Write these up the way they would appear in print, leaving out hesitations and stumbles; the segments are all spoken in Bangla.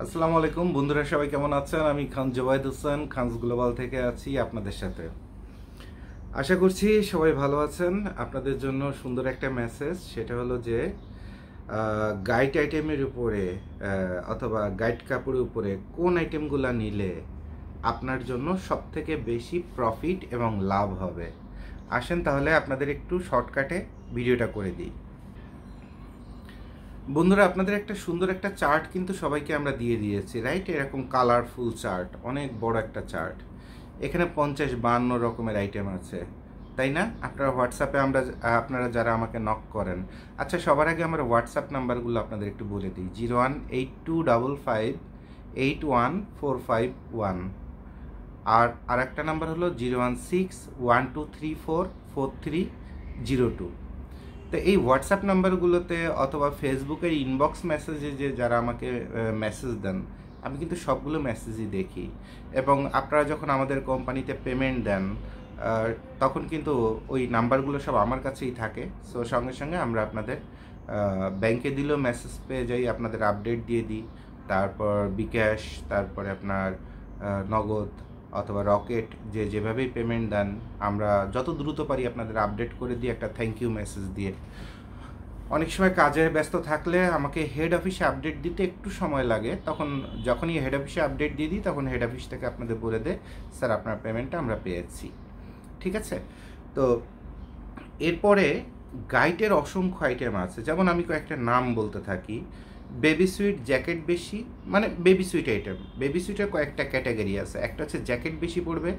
আসসালামু আলাইকুম বন্ধুরা, সবাই কেমন আছেন? আমি খান জোবায়েদ হোসেন খানস গ্লোবাল থেকে আছি আপনাদের সাথে। আশা করছি সবাই ভালো আছেন। আপনাদের জন্য সুন্দর একটা মেসেজ, সেটা হলো যে গাইড আইটেমের উপরে অথবা গাইড কাপড়ের উপরে কোন আইটেমগুলো নিলে আপনার জন্য সবথেকে বেশি প্রফিট এবং লাভ হবে। আসেন তাহলে আপনাদের একটু শর্টকাটে ভিডিওটা করে দিই। বন্ধুরা, আপনাদের একটা সুন্দর একটা চার্ট কিন্তু সবাইকে আমরা দিয়ে দিয়েছি, রাইট? এরকম কালারফুল চার্ট, অনেক বড় একটা চার্ট। এখানে 50-52 রকমের আইটেম আছে, তাই না? আপনারা যারা আমাকে নক করেন, আচ্ছা সবার আগে আমরা হোয়াটসঅ্যাপ নাম্বারগুলো আপনাদের একটু বলে দিই। 0182555141। আর একটা নাম্বার হলো 01612344302। তো এই হোয়াটসঅ্যাপ নাম্বারগুলোতে অথবা ফেসবুকের ইনবক্স মেসেজে যে যারা আমাকে মেসেজ দেন, আমি কিন্তু সবগুলো মেসেজই দেখি। এবং আপনারা যখন আমাদের কোম্পানিতে পেমেন্ট দেন, তখন কিন্তু ওই নাম্বারগুলো সব আমার কাছেই থাকে। সো সঙ্গে সঙ্গে আমরা আপনাদের ব্যাংকে দিলেও মেসেজ পেয়ে যাই, আপনাদের আপডেট দিয়ে দিই। তারপর বিকাশ, তারপরে আপনার নগদ অথবা রকেট, যেভাবেই পেমেন্ট দেন, আমরা যত দ্রুত পারি আপনাদের আপডেট করে দিই একটা থ্যাংক ইউ মেসেজ দিয়ে। অনেক সময় কাজে ব্যস্ত থাকলে আমাকে হেড অফিসে আপডেট দিতে একটু সময় লাগে, যখনই হেড অফিসে আপডেট দিয়ে দিই তখন হেড অফিস থেকে আপনাদের বলে দেয়, স্যার আপনার পেমেন্টটা আমরা পেয়েছি। ঠিক আছে? তো এরপরে গাইডের অসংখ্য আইটেম আছে, যেমন আমি কয়েকটা নাম বলতে থাকি। বেবি সুইট, জ্যাকেট বেশি, মানে বেবি সুইট আইটেম। বেবি সুইটের কয়েকটা ক্যাটাগরি আছে, একটা হচ্ছে জ্যাকেট বেশি পড়বে,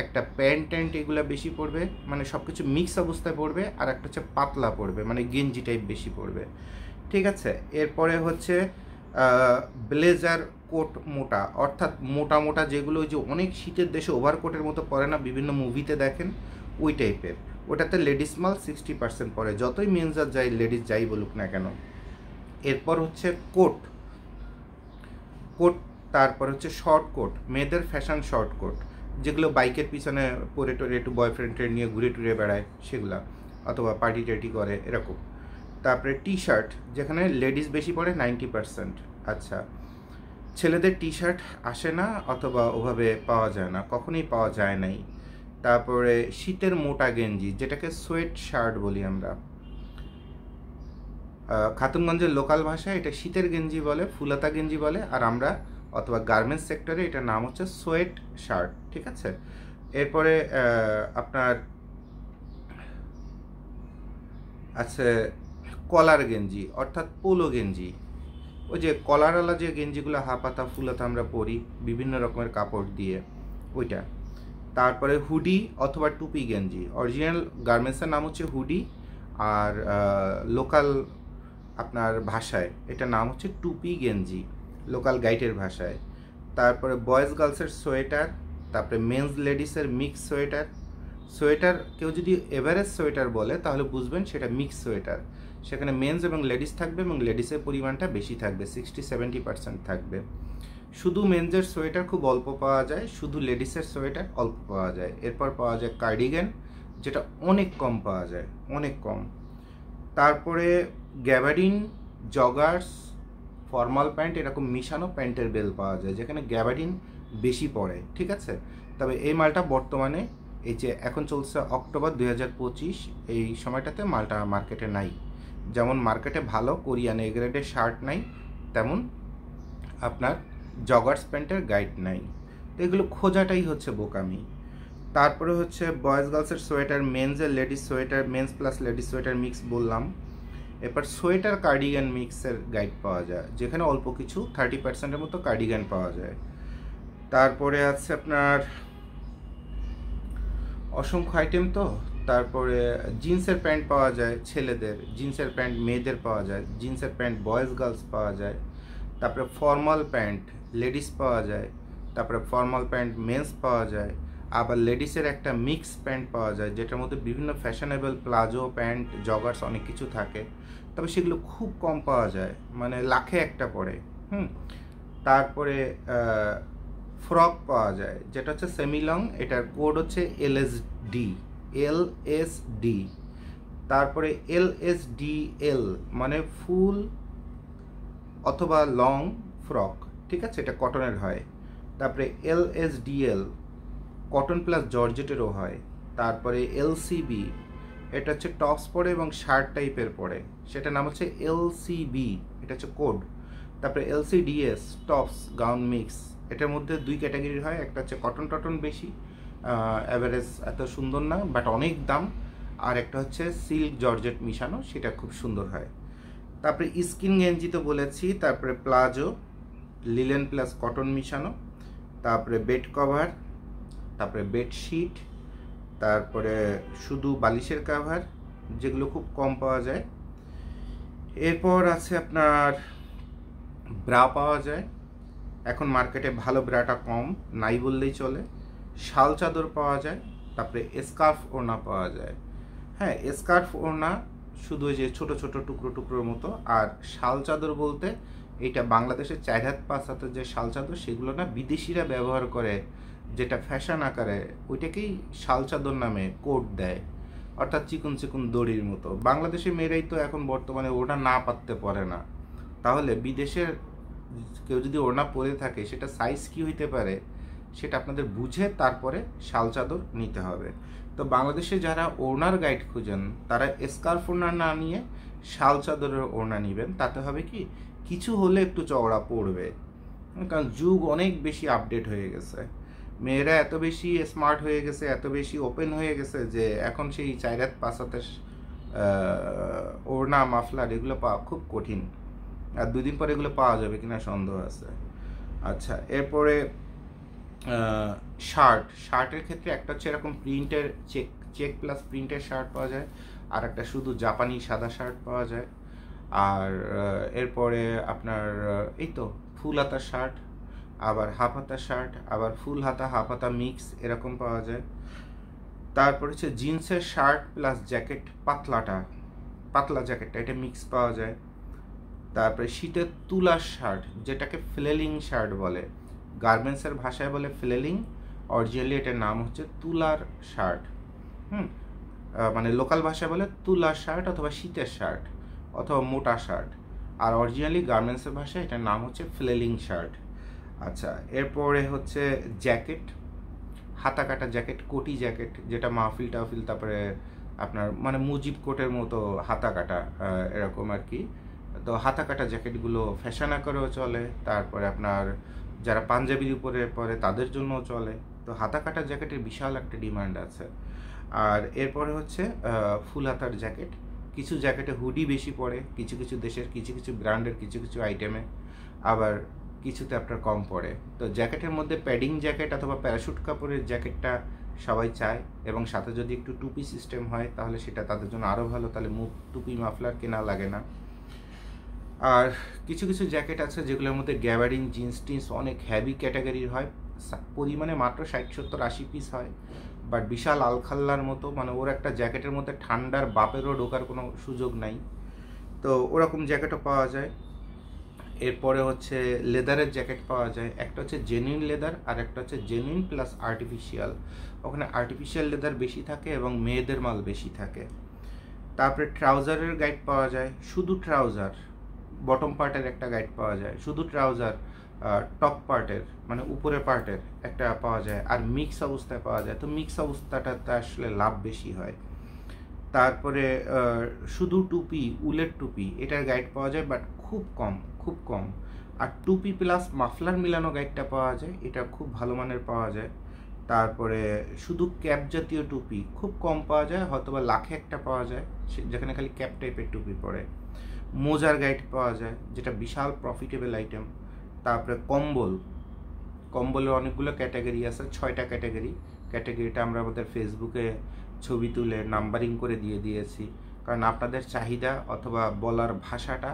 একটা প্যান্ট ট্যান্ট এগুলো বেশি পড়বে, মানে সব কিছু মিক্স অবস্থায় পড়বে, আর একটা হচ্ছে পাতলা পড়বে, মানে গেঞ্জি টাইপ বেশি পড়বে। ঠিক আছে? এরপরে হচ্ছে ব্লেজার কোট মোটা, অর্থাৎ মোটা মোটা যেগুলো ওই যে অনেক শীতের দেশে ওভারকোটের মতো পরে না, বিভিন্ন মুভিতে দেখেন, ওই টাইপের। ওটাতে লেডিস মাল 60% পরে, যতই মেনজার যাই লেডিস যাই বলুক না কেন। এরপর হচ্ছে কোট কোট তারপর হচ্ছে শর্ট কোট, মেয়েদের ফ্যাশন শর্ট কোট, যেগুলো বাইকের পিছনে পরে টরে একটু বয়ফ্রেন্ডের নিয়ে ঘুরে টুরে বেড়ায় সেগুলা, অথবা পার্টি টার্টি করে এরকম। তারপরে টি শার্ট, যেখানে লেডিস বেশি পড়ে 90%। আচ্ছা, ছেলেদের টি শার্ট আসে না অথবা ওভাবে পাওয়া যায় না, কখনোই পাওয়া যায় নাই। তারপরে শীতের মোটা গেঞ্জি, যেটাকে সোয়েট শার্ট বলি আমরা। খাতুনগঞ্জের লোকাল ভাষায় এটা শীতের গেঞ্জি বলে, ফুলাতা গেঞ্জি বলে, আর আমরা অথবা গার্মেন্টস সেক্টরে এটার নাম হচ্ছে সোয়েট শার্ট। ঠিক আছে? এরপরে আপনার আছে কলার গেঞ্জি, অর্থাৎ পোলো গেঞ্জি, ওই যে কলারওয়ালা যে গেঞ্জিগুলো হাফাতা ফুলাতা আমরা পরি বিভিন্ন রকমের কাপড় দিয়ে, ওইটা। তারপরে হুডি অথবা টুপি গেঞ্জি, অরিজিনাল গার্মেন্টসের নাম হচ্ছে হুডি, আর লোকাল আপনার ভাষায় এটার নাম হচ্ছে টুপি গেঞ্জি, লোকাল গাইডের ভাষায়। তারপরে বয়েজ গার্লসের সোয়েটার, তারপরে মেন্স লেডিসের মিক্স সোয়েটার। সোয়েটার কেউ যদি এভারেজ সোয়েটার বলে তাহলে বুঝবেন সেটা মিক্স সোয়েটার, সেখানে মেন্স এবং লেডিস থাকবে এবং লেডিসের পরিমাণটা বেশি থাকবে, 60-70% থাকবে। শুধু মেন্সের সোয়েটার খুব অল্প পাওয়া যায়, শুধু লেডিসের সোয়েটার অল্প পাওয়া যায়। এরপর পাওয়া যায় কার্ডিগান, যেটা অনেক কম পাওয়া যায়, অনেক কম। তারপরে গ্যাবার্ডিন, জগার্স, ফর্মাল প্যান্ট, এরকম মিশানো প্যান্টের বেল পাওয়া যায়, যেখানে গ্যাবার্ডিন বেশি পড়ে। ঠিক আছে? তবে এই মালটা বর্তমানে এই যে এখন চলছে অক্টোবর 2025, এই সময়টাতে মালটা মার্কেটে নাই। যেমন মার্কেটে ভালো কোরিয়ান এ গ্রেডের শার্ট নাই, তেমন আপনার জগার্স প্যান্টের গাইড নাই। তো এগুলো খোঁজাটাই হচ্ছে বোকামি। তারপরে হচ্ছে বয়েজ গার্লসের সোয়েটার, মেন্সের ladies sweater, men's plus ladies sweater mix বললাম। এরপর সোয়েটার কার্ডিগান মিক্সের গাইড পাওয়া যায়, যেখানে অল্প কিছু 30%-এর মতো কার্ডিগান পাওয়া যায়। তারপরে আছে আপনার অসংখ্য আইটেম। তো তারপরে জিন্সের প্যান্ট পাওয়া যায় ছেলেদের, জিন্সের প্যান্ট মেয়েদের পাওয়া যায়, জিন্সের প্যান্ট বয়েজ গার্লস পাওয়া যায়। তারপরে ফর্মাল প্যান্ট লেডিস পাওয়া যায়, তারপরে ফর্মাল প্যান্ট মেন্স পাওয়া যায়। আবার লেডিসের একটা মিক্স প্যান্ট পাওয়া যায়, যেটার মধ্যে বিভিন্ন ফ্যাশনেবল প্লাজো প্যান্ট, জগার্স অনেক কিছু থাকে, তবে সেগুলো খুব কম পাওয়া যায়, মানে লাখে একটা পড়ে। তারপরে ফ্রক পাওয়া যায়, যেটা হচ্ছে সেমি লং, এটার কোড হচ্ছে এলএসডি। তারপরে এলএসডিএল মানে ফুল অথবা লং ফ্রক, ঠিক আছে, এটা কটনের হয়। তারপরে LSDL কটন প্লাস জর্জেটেরও হয়। তারপরে LCB এটা হচ্ছে টপস পরে এবং শার্ট টাইপের পরে, সেটার নাম হচ্ছে LCB, এটা হচ্ছে কোড। তারপরে LCDS টপস গাউন মিক্স, এটার মধ্যে 2 ক্যাটাগরি হয়, একটা হচ্ছে কটন টটন বেশি, অ্যাভারেজ এত সুন্দর না বাট অনেক দাম, আর একটা হচ্ছে সিল্ক জর্জেট মিশানো, সেটা খুব সুন্দর হয়। তারপরে স্কিন গেঞ্জি তো বলেছি, তারপরে প্লাজো লিলেন প্লাস কটন মিশানো, তারপরে বেড কভার, তারপরে বেডশিট, তারপরে শুধু বালিশের কাভার যেগুলো খুব কম পাওয়া যায়। এরপর আছে আপনার ব্রা পাওয়া যায়, এখন মার্কেটে ভালো ব্রাটা কম, নাই বললেই চলে। শাল চাদর পাওয়া যায়, তারপরে স্কার্ফ ওড়না পাওয়া যায়। হ্যাঁ, স্কার্ফ ওড়না শুধু ওই যে ছোটো ছোটো টুকরো টুকরোর মতো, আর শাল চাদর বলতে এটা বাংলাদেশের 4 হাত 5 হাতের যে শাল চাদর সেগুলো না বিদেশিরা ব্যবহার করে, যেটা ফ্যাশন আকারে ওইটাকেই শাল চাদর নামে কোড দেয়, অর্থাৎ চিকন চিকন দড়ির মতো। বাংলাদেশের মেয়েরাই তো এখন বর্তমানে ওটা না পারতে পারে না, তাহলে বিদেশের কেউ যদি ওড়না পরে থাকে সেটা সাইজ কি হইতে পারে সেটা আপনাদের বুঝে তারপরে শাল চাদর নিতে হবে। তো বাংলাদেশে যারা ওড়নার গাইড খুঁজেন তারা স্কার্ফ ওড়না না নিয়ে শাল চাদরের ওড়না নেবেন, তাতে হবে কি কিছু হলে একটু চওড়া পড়বে, কারণ যুগ অনেক বেশি আপডেট হয়ে গেছে, মেয়েরা এত বেশি স্মার্ট হয়ে গেছে, এত বেশি ওপেন হয়ে গেছে যে এখন সেই 4 হাত 5 হাতের ওড়না মাফলার এগুলো পাওয়া খুব কঠিন, আর 2 দিন পরে এগুলো পাওয়া যাবে কিনা সন্দেহ আছে। আচ্ছা, এরপরে শার্টের ক্ষেত্রে একটা হচ্ছে এরকম প্রিন্টের চেক প্লাস প্রিন্টের শার্ট পাওয়া যায়, আর একটা শুধু জাপানি সাদা শার্ট পাওয়া যায়। আর এরপরে আপনার এই তো ফুল হাতা শার্ট, আবার হাফ হাতা শার্ট, আবার ফুল হাতা হাফ হাতা মিক্স এরকম পাওয়া যায়। তারপর হচ্ছে জিন্সের শার্ট প্লাস জ্যাকেট, পাতলা জ্যাকেটটা এটা মিক্স পাওয়া যায়। তারপরে শীতের তুলার শার্ট, যেটাকে ফ্লেলিং শার্ট বলে, গার্মেন্টসের ভাষায় বলে ফ্লেলিং, অরিজিনালি এটার নাম হচ্ছে তুলার শার্ট। মানে লোকাল ভাষায় বলে তুলার শার্ট অথবা শীতের শার্ট অথবা মোটা শার্ট, আর অরিজিনালি গার্মেন্টসের ভাষায় এটার নাম হচ্ছে ফ্লেলিং শার্ট। আচ্ছা, এরপরে হচ্ছে জ্যাকেট, হাতা কাটা জ্যাকেট, কোটি জ্যাকেট, যেটা মাহফিল টাহফিল, তারপরে আপনার মানে মুজিব কোটের মতো হাতা কাটা এরকম আর কি। তো হাতা কাটা জ্যাকেটগুলো ফ্যাশন আকারেও চলে, তারপরে আপনার যারা পাঞ্জাবির উপরে পরে তাদের জন্যও চলে। তো হাতা কাটা জ্যাকেটের বিশাল একটা ডিমান্ড আছে। আর এরপরে হচ্ছে ফুল হাতার জ্যাকেট, কিছু জ্যাকেটে হুডি বেশি পড়ে, কিছু কিছু দেশের কিছু কিছু ব্র্যান্ডের কিছু কিছু আইটেমে, আবার কিছুতে আপনার কম পড়ে। তো জ্যাকেটের মধ্যে প্যাডিং জ্যাকেট অথবা প্যারাশুট কাপড়ের জ্যাকেটটা সবাই চায়, এবং সাথে যদি একটু টুপি সিস্টেম হয় তাহলে সেটা তাদের জন্য আরও ভালো, তাহলে মুখ টুপি মাফলার কেনা লাগে না। আর কিছু কিছু জ্যাকেট আছে যেগুলোর মধ্যে গ্যাবারিন জিন্স টিন্স অনেক হেভি ক্যাটাগরির হয়, পরিমাণে মাত্র 60-70-80 পিস হয়, বাট বিশাল আলখাল্লার মতো, মানে ওর একটা জ্যাকেটের মধ্যে ঠান্ডার বাপেরও ঢোকার কোনো সুযোগ নাই। তো ওরকম জ্যাকেটও পাওয়া যায়। এরপরে হচ্ছে লেদারের জ্যাকেট পাওয়া যায়, একটা হচ্ছে জেনুইন লেদার আর একটা হচ্ছে জেনুইন প্লাস আর্টিফিশিয়াল, ওখানে আর্টিফিশিয়াল লেদার বেশি থাকে এবং মেয়েদের মাল বেশি থাকে। তারপরে ট্রাউজারের গাইড পাওয়া যায়, শুধু ট্রাউজার বটম পার্টের একটা গাইড পাওয়া যায়, শুধু ট্রাউজার টপ পার্টের মানে উপরের পার্টের একটা পাওয়া যায়, আর মিক্স অবস্থায় পাওয়া যায়। তো মিক্স অবস্থাটাতে আসলে লাভ বেশি হয়। তারপরে শুধু টুপি, উলের টুপি, এটার গাইড পাওয়া যায় বাট খুব কম। আর টুপি প্লাস মাফলার মিলানো গাইডটা পাওয়া যায়, এটা খুব ভালো মানের পাওয়া যায়। তারপরে শুধু ক্যাপ জাতীয় টুপি খুব কম পাওয়া যায়, হয়তোবা লাখে একটা পাওয়া যায় যেখানে খালি ক্যাপ টাইপের টুপি পরে। মোজার গাইড পাওয়া যায়, যেটা বিশাল প্রফিটেবল আইটেম। তারপরে কম্বলের অনেকগুলো ক্যাটাগরি আছে, 6টা ক্যাটাগরিটা আমরা আমাদের ফেসবুকে ছবি তুলে নাম্বারিং করে দিয়ে দিয়েছি, কারণ আপনাদের চাহিদা অথবা বলার ভাষাটা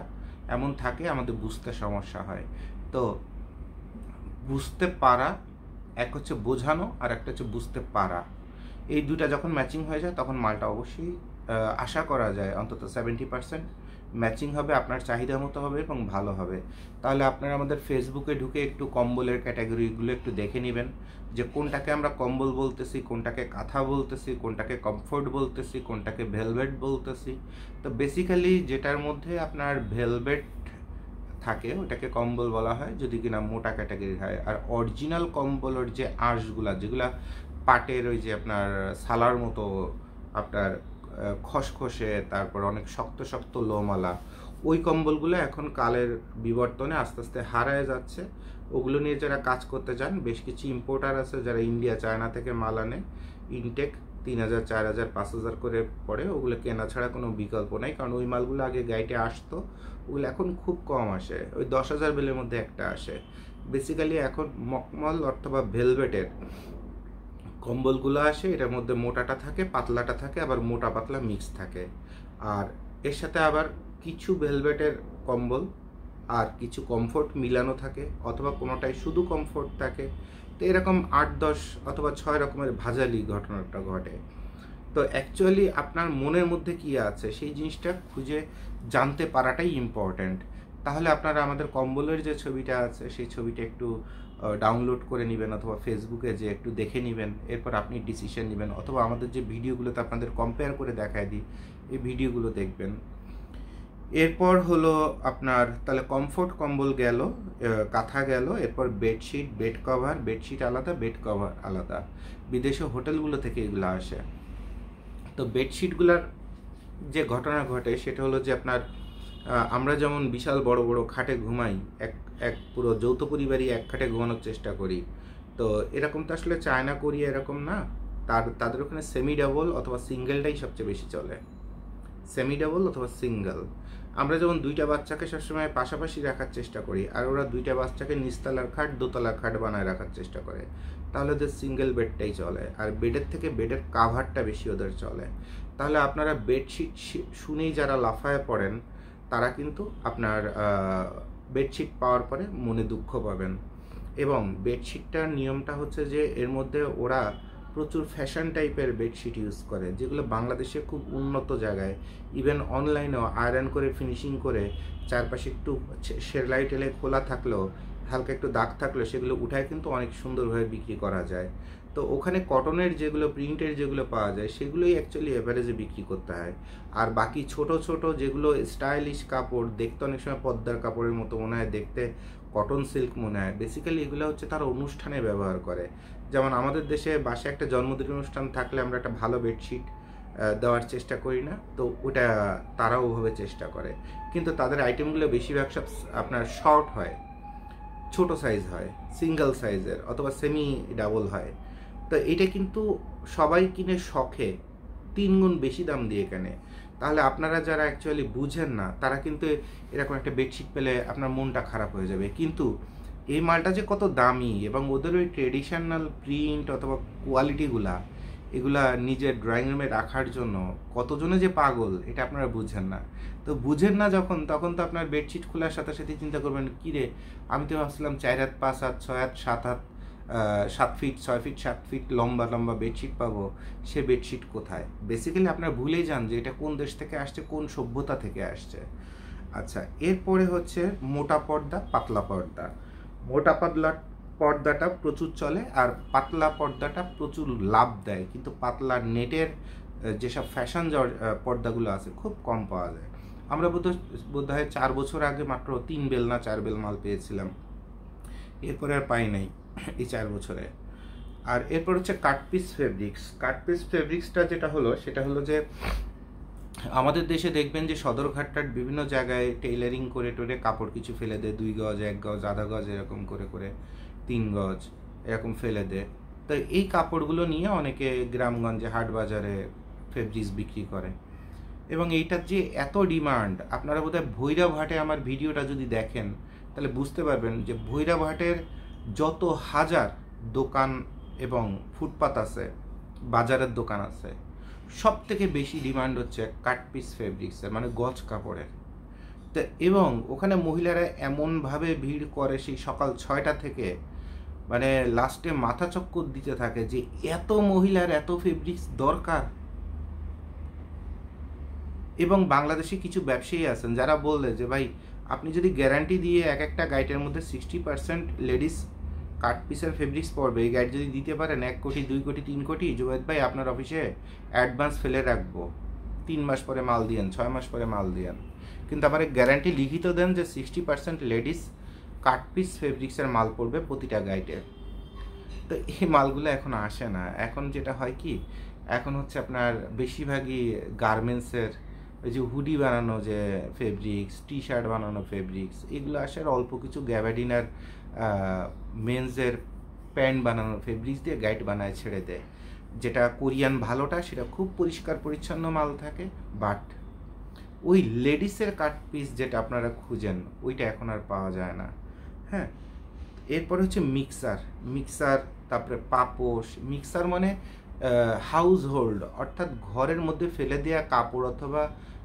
এমন থাকে আমাদের বুঝতে সমস্যা হয়। তো বুঝতে পারা, এক হচ্ছে বোঝানো আর একটা হচ্ছে বুঝতে পারা, এই দুটা যখন ম্যাচিং হয়ে যায় তখন মালটা অবশ্যই আশা করা যায় অন্তত 70% ম্যাচিং হবে, আপনার চাহিদা মতো হবে এবং ভালো হবে। তাহলে আপনারা আমাদের ফেসবুকে ঢুকে একটু কম্বলের ক্যাটাগরিগুলো একটু দেখে নেবেন, যে কোনটাকে আমরা কম্বল বলতেছি, কোনটাকে কাঁথা বলতেছি, কোনটাকে কমফোর্ট বলতেছি, কোনটাকে ভেলভেট বলতেছি। তো বেসিক্যালি যেটার মধ্যে আপনার ভেলভেট থাকে ওটাকে কম্বল বলা হয়, যদি কিনা মোটা ক্যাটাগরি হয়। আর অরিজিনাল কম্বলের যে আঁশগুলা, যেগুলা পাটের ওই যে আপনার সালার মতো আপনার খসখসে, তারপর অনেক শক্ত শক্ত লোমালা, ওই কম্বলগুলো এখন কালের বিবর্তনে আস্তে আস্তে হারায় যাচ্ছে। ওগুলো নিয়ে যারা কাজ করতে চান, বেশ কিছু ইম্পোর্টার আছে যারা ইন্ডিয়া চায়না থেকে মাল আনে, ইনটেক 3,000 4,000 5,000 করে পড়ে, ওগুলো কেনা ছাড়া কোনো বিকল্প নাই। কারণ ওই মালগুলো আগে গাইটে আসতো, ওগুলো এখন খুব কম আসে, ওই 10,000 বেলের মধ্যে একটা আসে। বেসিক্যালি এখন মকমল অথবা ভেলভেটের কম্বলগুলো আসে, এটার মধ্যে মোটাটা থাকে, পাতলাটা থাকে, আবার মোটা পাতলা মিক্স থাকে। আর এর সাথে আবার কিছু ভেলভেটের কম্বল আর কিছু কমফোর্ট মিলানো থাকে, অথবা কোনোটাই শুধু কমফোর্ট থাকে। তো এরকম 8-10 অথবা 6 রকমের ভাজালি ঘটনাটা ঘটে। তো অ্যাকচুয়ালি আপনার মনের মধ্যে কী আছে সেই জিনিসটা খুঁজে জানতে পারাটাই ইম্পর্ট্যান্ট। তাহলে আপনারা আমাদের কম্বলের যে ছবিটা আছে সেই ছবিটা একটু ডাউনলোড করে নেবেন, অথবা ফেসবুকে যে একটু দেখে নেবেন, এরপর আপনি ডিসিশন নেবেন, অথবা আমাদের যে ভিডিওগুলোতে আপনাদের কম্পেয়ার করে দেখায় দিই, এই ভিডিওগুলো দেখবেন। এরপর হলো আপনার তাহলে কমফোর্ট কম্বল গেল, কাঁথা গেল, এরপর বেডশিট, বেড কভার, বেডশিট আলাদা, বেড কভার আলাদা। বিদেশে হোটেলগুলো থেকে এগুলো আসে। তো বেডশিটগুলোর যে ঘটনা ঘটে সেটা হলো যে আপনার আমরা যেমন বিশাল বড় বড় খাটে ঘুমাই, এক পুরো যৌথ পরিবারই এক খাটে ঘুমানোর চেষ্টা করি। তো এরকম তো আসলে চায়না কোরিয়া এরকম না, তাদের ওখানে সেমি ডাবল অথবা সিঙ্গেলটাই সবচেয়ে বেশি চলে, সেমি ডাবল অথবা সিঙ্গেল। আমরা যেমন 2টা বাচ্চাকে সবসময় পাশাপাশি রাখার চেষ্টা করি, আর ওরা 2টা বাচ্চাকে নিচতলার খাট দোতলার খাট বানায় রাখার চেষ্টা করে, তাহলে ওদের সিঙ্গেল বেডটাই চলে। আর বেডের থেকে বেডের কাভারটা বেশি ওদের চলে। তাহলে আপনারা বেডশিট শুনেই যারা লাফায় পড়েন, তারা কিন্তু আপনার বেডশিট পাওয়ার পরে মনে দুঃখ পাবেন। এবং বেডশিটটার নিয়মটা হচ্ছে যে এর মধ্যে ওরা প্রচুর ফ্যাশন টাইপের বেডশিট ইউজ করে, যেগুলো বাংলাদেশে খুব উন্নত জায়গায়, ইভেন অনলাইনেও আয়রন করে ফিনিশিং করে চারপাশে একটু সেলাই টেলে খোলা থাকলেও, হালকা একটু দাগ থাকলেও সেগুলো উঠায় কিন্তু অনেক সুন্দরভাবে বিক্রি করা যায়। তো ওখানে কটনের যেগুলো, প্রিন্টের যেগুলো পাওয়া যায় সেগুলোই অ্যাকচুয়ালি এভারেজে বিক্রি করতে হয়। আর বাকি ছোট ছোট যেগুলো স্টাইলিশ কাপড়, দেখতে অনেক সময় পদ্মার কাপড়ের মতো মনে হয়, দেখতে কটন সিল্ক মনে হয়, বেসিক্যালি এগুলো হচ্ছে তারা অনুষ্ঠানে ব্যবহার করে। যেমন আমাদের দেশে বাসায় একটা জন্মদিন অনুষ্ঠান থাকলে আমরা একটা ভালো বেডশিট দেওয়ার চেষ্টা করি না, তো ওটা তারাও ওভাবে চেষ্টা করে। কিন্তু তাদের আইটেমগুলো বেশিরভাগ সব আপনার শর্ট হয়, ছোট সাইজ হয়, সিঙ্গেল সাইজের অথবা সেমি ডাবল হয়। তো এটা কিন্তু সবাই কিনে শখে 3 গুণ বেশি দাম দিয়ে কেনে। তাহলে আপনারা যারা অ্যাকচুয়ালি বুঝেন না, তারা কিন্তু এরকম একটা বেডশিট পেলে আপনার মনটা খারাপ হয়ে যাবে। কিন্তু এই মালটা যে কত দামি, এবং ওদের ওই ট্রেডিশনাল প্রিন্ট অথবা কোয়ালিটিগুলা, এগুলা নিজের ড্রয়িং রুমে রাখার জন্য কতজনে যে পাগল, এটা আপনারা বুঝেন না। তো বুঝেন না যখন, তখন তো আপনার বেডশিট খোলার সাথে সাথে চিন্তা করবেন, কী রে, আমি তো ভাবছিলাম 4 হাত 5 হাত 6 হাত 7 হাত 7 ফিট 6 ফিট 7 ফিট লম্বা লম্বা বেডশিট পাবো, সে বেডশিট কোথায়? বেসিক্যালি আপনারা ভুলেই যান যে এটা কোন দেশ থেকে আসছে, কোন সভ্যতা থেকে আসছে। আচ্ছা, এরপরে হচ্ছে মোটা পর্দা, পাতলা পর্দা। মোটা পাতলা পর্দাটা প্রচুর চলে, আর পাতলা পর্দাটা প্রচুর লাভ দেয়। কিন্তু পাতলা নেটের যেসব ফ্যাশন পর্দাগুলো আছে খুব কম পাওয়া যায়। আমরা বোধহয় 4 বছর আগে মাত্র 3 বেল না 4 বেল মাল পেয়েছিলাম, এরপরে আর পাই নাই এই 4 বছরে। আর এরপর হচ্ছে কাটপিস ফেব্রিক্স। কাটপিস ফেব্রিক্সটা যেটা হলো সেটা হলো যে আমাদের দেশে দেখবেন যে সদরঘাটটার বিভিন্ন জায়গায় টেইলারিং করে টোরে কাপড় কিছু ফেলে দেয়, 2 গজ 1 গজ আধা গজ এরকম করে করে 3 গজ এরকম ফেলে দেয়। তো এই কাপড়গুলো নিয়ে অনেকে গ্রামগঞ্জে হাট বাজারে ফেব্রিক্স বিক্রি করে, এবং এইটার যে এত ডিমান্ড, আপনারা বোধহয় ভৈরবহাটে আমার ভিডিওটা যদি দেখেন তাহলে বুঝতে পারবেন যে ভৈরবহাটের যত হাজার দোকান এবং ফুটপাত আছে, বাজারের দোকান আছে, সব থেকে বেশি ডিমান্ড হচ্ছে কাটপিস ফেব্রিক্সের, মানে গজ কাপড়ের। তো এবং ওখানে মহিলারা এমনভাবে ভিড় করে সেই সকাল 6টা থেকে, মানে লাস্টে মাথা চক্কর দিতে থাকে যে এত মহিলার এত ফেব্রিক্স দরকার। এবং বাংলাদেশে কিছু ব্যবসায়ী আছেন যারা বললে যে ভাই, আপনি যদি গ্যারান্টি দিয়ে একটা গাইডের মধ্যে 60% লেডিস কাট পিসের ফেব্রিক্স পড়বে, এই গাইড যদি দিতে পারেন 1 কোটি 2 কোটি 3 কোটি, জুবাইদ ভাই আপনার অফিসে অ্যাডভান্স ফেলে রাখবো, 3 মাস পরে মাল দিয়েন, 6 মাস পরে মাল দিয়েন। কিন্তু আমার গ্যারান্টি লিখিত দেন যে 60% লেডিস কাট পিস ফেব্রিক্সের মাল পড়বে প্রতিটা গাইডে। তো এই মালগুলো এখন আসে না। এখন যেটা হয় কি, এখন হচ্ছে আপনার বেশিরভাগই গার্মেন্টসের ওই যে হুডি বানানো যে ফেব্রিক্স, টি শার্ট বানানো ফেব্রিক্স, এগুলো আসে। আর অল্প কিছু গ্যাবার্ডিনার মেন্সের প্যান্ট বানানো ফেব্রিক্স দিয়ে গাইড বানায় ছেড়ে দেয়। যেটা কোরিয়ান ভালোটা সেটা খুব পরিষ্কার পরিচ্ছন্ন মাল থাকে, বাট ওই লেডিসের কাট পিস যেটা আপনারা খুঁজেন ওইটা এখন আর পাওয়া যায় না। হ্যাঁ, এরপর হচ্ছে মিক্সার, তারপরে পাপোশ। মিক্সার মানে হাউস হোল্ড, অর্থাৎ ঘরের মধ্যে ফেলে দেওয়া কাপড় অথবা